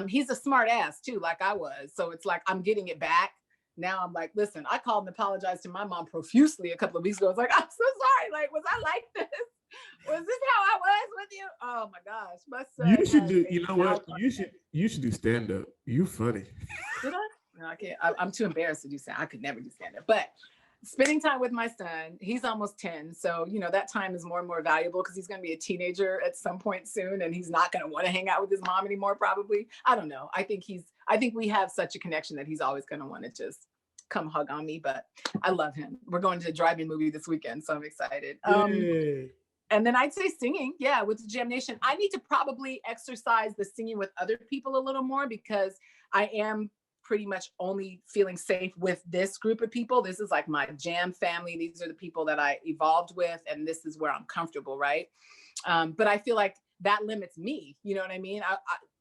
He's a smart ass too, like I was. So it's like, I'm getting it back. Now I'm like, listen, I called and apologized to my mom profusely a couple of weeks ago. It's like, I'm so sorry. Like, was I like this? Was this how I was with you? Oh my gosh, my son. You should do. You know what? You should do stand up. You funny. Did I? No, I can't. I'm too embarrassed to do stand. I could never do stand up. But spending time with my son, he's almost 10, so you know that time is more and more valuable because he's going to be a teenager at some point soon, and he's not going to want to hang out with his mom anymore. Probably. I don't know. I think we have such a connection that he's always going to want to just come hug on me. But I love him. We're going to the drive-in movie this weekend, so I'm excited. And then I'd say singing, with the Jam Nation. I need to probably exercise the singing with other people a little more because I am pretty much only feeling safe with this group of people. This is like my jam family. These are the people that I evolved with, and this is where I'm comfortable, right? But I feel like that limits me. You know what I mean?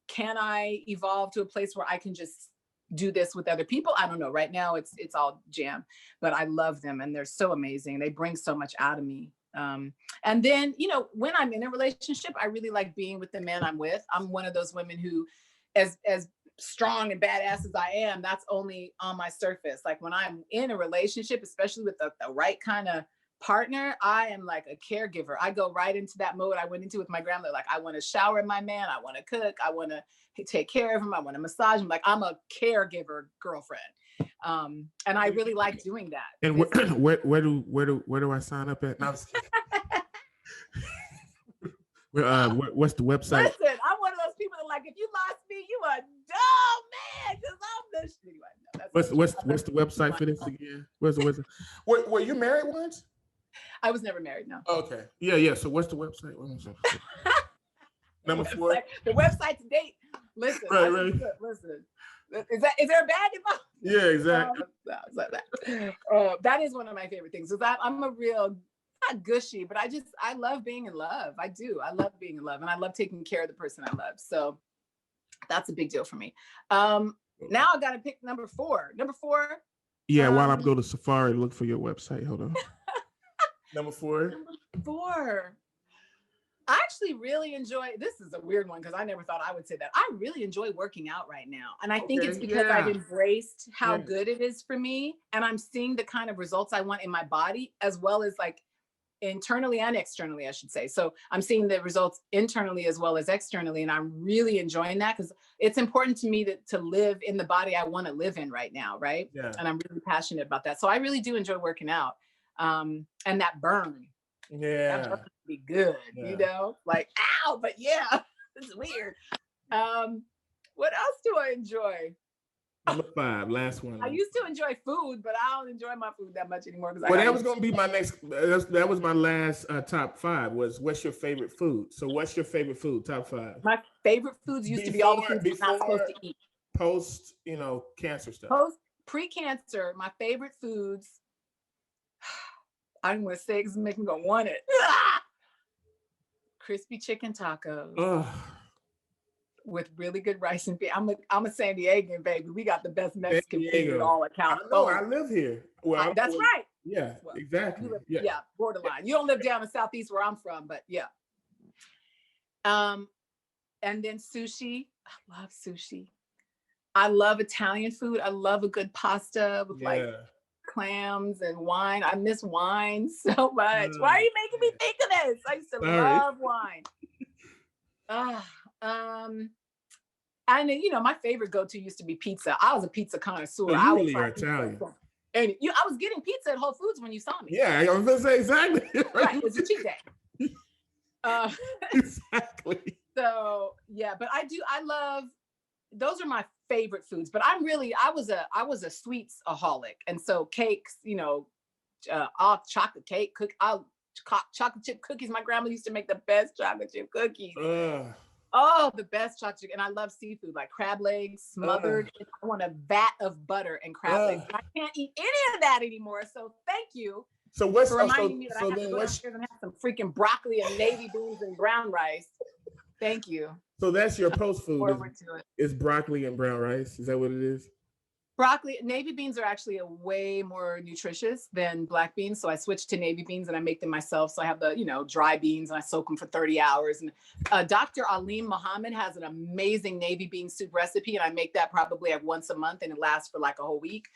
Can I evolve to a place where I can just do this with other people? I don't know. Right now, it's all jam, but I love them, and they're so amazing. They bring so much out of me. And then, you know, when I'm in a relationship, I really like being with the man I'm with. I'm one of those women who, as strong and badass as I am, that's only on my surface. Like when I'm in a relationship, especially with the right kind of partner, I am like a caregiver. I go right into that mode I went into with my grandmother. Like I want to shower my man. I want to cook. I want to take care of him. I want to massage him. Like I'm a caregiver girlfriend. And I really like doing that. And where do I sign up at? No, I'm just kidding. What's the website? Listen, I'm one of those people that like, if you lost me, you a dumb man. Cause I'm the anyway, what's the website for this again? Where's the website? Were you married once? I was never married, no. Okay. Yeah. So what's the website? Number 4. The website to date. Listen, right. Listen. Is there a bag involved? Yeah, exactly. That is one of my favorite things. I'm a real not gushy, but I love being in love. I do. I love being in love, and I love taking care of the person I love. So that's a big deal for me. Now I got to pick number 4. Number 4. Yeah, while I'm going to Safari, look for your website. Hold on. Number 4. Number 4. I actually really enjoy, this is a weird one because I never thought I would say that. I really enjoy working out right now. And I think it's because I've embraced how good it is for me. And I'm seeing the kind of results I want in my body, as well as like internally and externally, I should say. So I'm seeing the results internally as well as externally. And I'm really enjoying that because it's important to me to live in the body I want to live in right now. Right. Yeah. And I'm really passionate about that. So I really do enjoy working out. And that burn. Yeah. That burn would be good, you know, like, ow, but yeah, it's weird. What else do I enjoy? Number 5, last one. I used to enjoy food, but I don't enjoy my food that much anymore. Well, that was going to be my next, that was my last top 5 was what's your favorite food? So what's your favorite food, top 5? My favorite foods used to be all the foods I'm not supposed to eat. Post, you know, cancer stuff. Pre-cancer, my favorite foods, I'm going to say because it makes me go want it. Crispy chicken tacos with really good rice and beans. I'm a San Diegan, baby. We got the best Mexican food at all accounts. No, I live here. Well, that's right. Yeah, well, exactly. Yeah, borderline. You don't live down in Southeast where I'm from, but yeah. And then sushi. I love sushi. I love Italian food. I love a good pasta with like clams and wine. I miss wine so much. Why are you making me think of this? I used to love wine. And you know, my favorite go-to used to be pizza. I was a pizza connoisseur. You really are Italian. And I was getting pizza at Whole Foods when you saw me. Yeah, I was gonna say exactly. Right, it's a cheat day. Exactly. So yeah, but I love, those are my favorite foods, but I was a sweets-aholic. And so cakes, you know, all chocolate cake, chocolate chip cookies. My grandma used to make the best chocolate chip cookies. Oh, the best chocolate chip. And I love seafood, like crab legs smothered. I want a vat of butter and crab legs. I can't eat any of that anymore. So thank you. So what's for reminding me that I have to go downstairs and have some freaking broccoli and navy beans and brown rice. Thank you. So that's your post food. Is broccoli and brown rice? Is that what it is? Broccoli, navy beans are actually a way more nutritious than black beans. So I switched to navy beans and I make them myself. So I have the, you know, dry beans and I soak them for 30 hours. And Dr. Aleem Muhammad has an amazing navy bean soup recipe. And I make that probably like once a month and it lasts for like a whole week.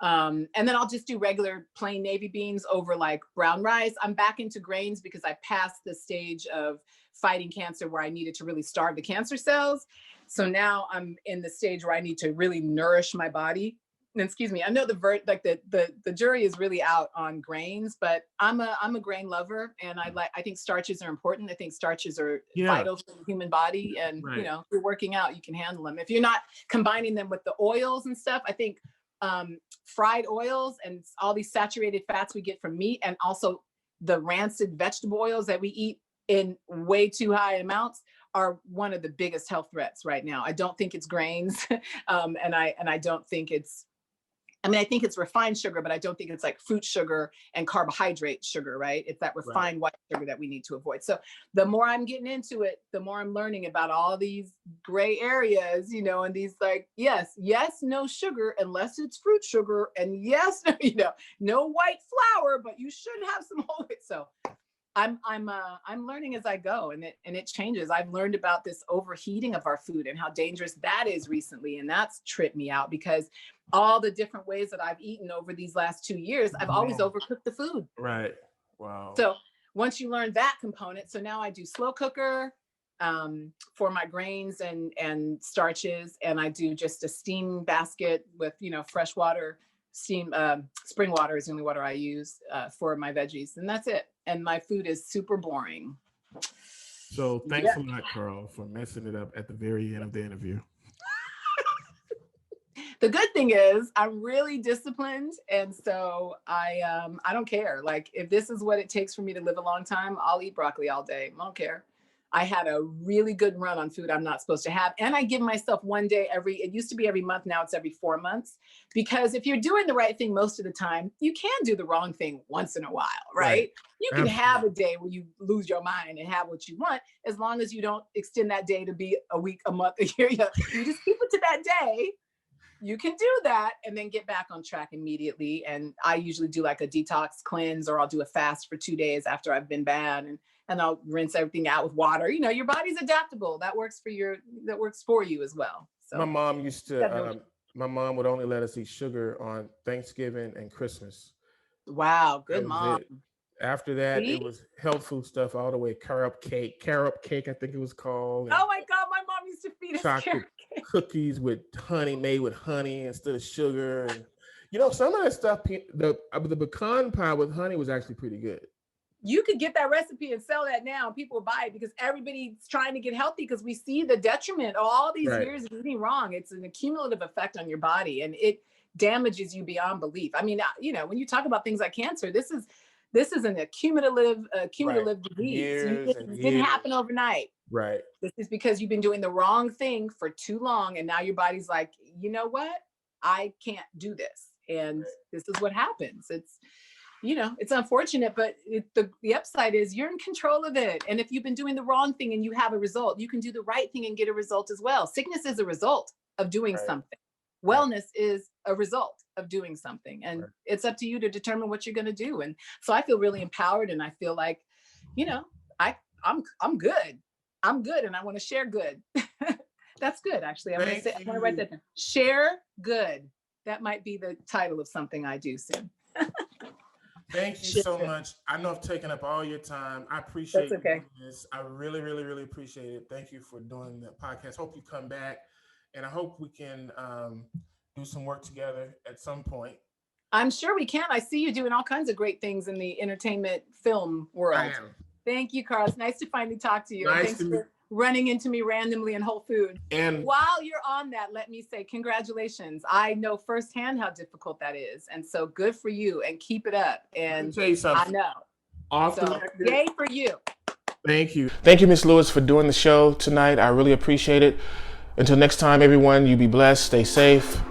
And then I'll just do regular plain navy beans over like brown rice. I'm back into grains because I passed the stage of fighting cancer where I needed to really starve the cancer cells. So now I'm in the stage where I need to really nourish my body. And excuse me, I know the jury is really out on grains, but I'm a grain lover, and I think starches are important. I think starches are vital for the human body, and you know, if you're working out, you can handle them. If you're not combining them with the oils and stuff, I think fried oils and all these saturated fats we get from meat, and also the rancid vegetable oils that we eat in way too high amounts, are one of the biggest health threats right now. I don't think it's grains, and I don't think it's, I mean, I think it's refined sugar, but I don't think it's like fruit sugar and carbohydrate sugar, right? It's that refined white sugar that we need to avoid. So the more I'm getting into it, the more I'm learning about all these gray areas, you know, and these like, yes, no sugar unless it's fruit sugar, and yes, you know, no white flour, but you should have some whole wheat. So I'm learning as I go, and it changes. I've learned about this overheating of our food and how dangerous that is recently, and that's tripped me out because all the different ways that I've eaten over these last 2 years, I've always overcooked the food. Right. Wow. So once you learn that component, so now I do slow cooker for my grains and starches, and I do just a steam basket with, you know, fresh water. Spring water is the only water I use for my veggies, and that's it. And my food is super boring. So thanks a lot, Carl, for messing it up at the very end of the interview. The good thing is I'm really disciplined, and so I don't care. Like, if this is what it takes for me to live a long time, I'll eat broccoli all day. I don't care. I had a really good run on food I'm not supposed to have. And I give myself one day it used to be every month, now it's every 4 months. Because if you're doing the right thing most of the time, you can do the wrong thing once in a while, right? You can have a day where you lose your mind and have what you want, as long as you don't extend that day to be a week, a month, a year. You just keep it to that day. You can do that and then get back on track immediately. And I usually do like a detox cleanse, or I'll do a fast for 2 days after I've been bad, and I'll rinse everything out with water. You know, your body's adaptable. That works for you as well. So my mom used to, my mom would only let us eat sugar on Thanksgiving and Christmas. Wow, good mom. After that, it was health food stuff all the way. Carob cake, I think it was called. Oh my God, my mom used to feed us chocolate cookies with honey, made with honey instead of sugar. And you know, some of that stuff, the pecan pie with honey was actually pretty good. You could get that recipe and sell that now, and people buy it because everybody's trying to get healthy, because we see the detriment of all these years of eating wrong. It's an accumulative effect on your body, and it damages you beyond belief. I mean, you know, when you talk about things like cancer, this is an accumulative disease. It didn't happen overnight. Right. This is because you've been doing the wrong thing for too long, and now your body's like, you know what? I can't do this, and this is what happens. It's, you know, it's unfortunate, but the upside is you're in control of it. And if you've been doing the wrong thing and you have a result, you can do the right thing and get a result as well. Sickness is a result of doing something. Wellness is a result of doing something. And it's up to you to determine what you're going to do. And so I feel really empowered, and I feel like, you know, I'm good. I'm good, and I want to share good. That's good, actually. I'm going to write that down. Share good. That might be the title of something I do soon. Thank you so much. I know I've taken up all your time. I appreciate this. I really, really, really appreciate it. Thank you for doing the podcast. Hope you come back, and I hope we can do some work together at some point. I'm sure we can. I see you doing all kinds of great things in the entertainment film world. I am. Thank you, Carl. It's nice to finally talk to you. Nice Thanks for running into me randomly in Whole Foods. And while you're on that, let me say congratulations. I know firsthand how difficult that is. And so good for you, and keep it up. And let me tell you something. I know. Yay for you. Thank you. Thank you, Ms. Lewis, for doing the show tonight. I really appreciate it. Until next time, everyone, you be blessed, stay safe.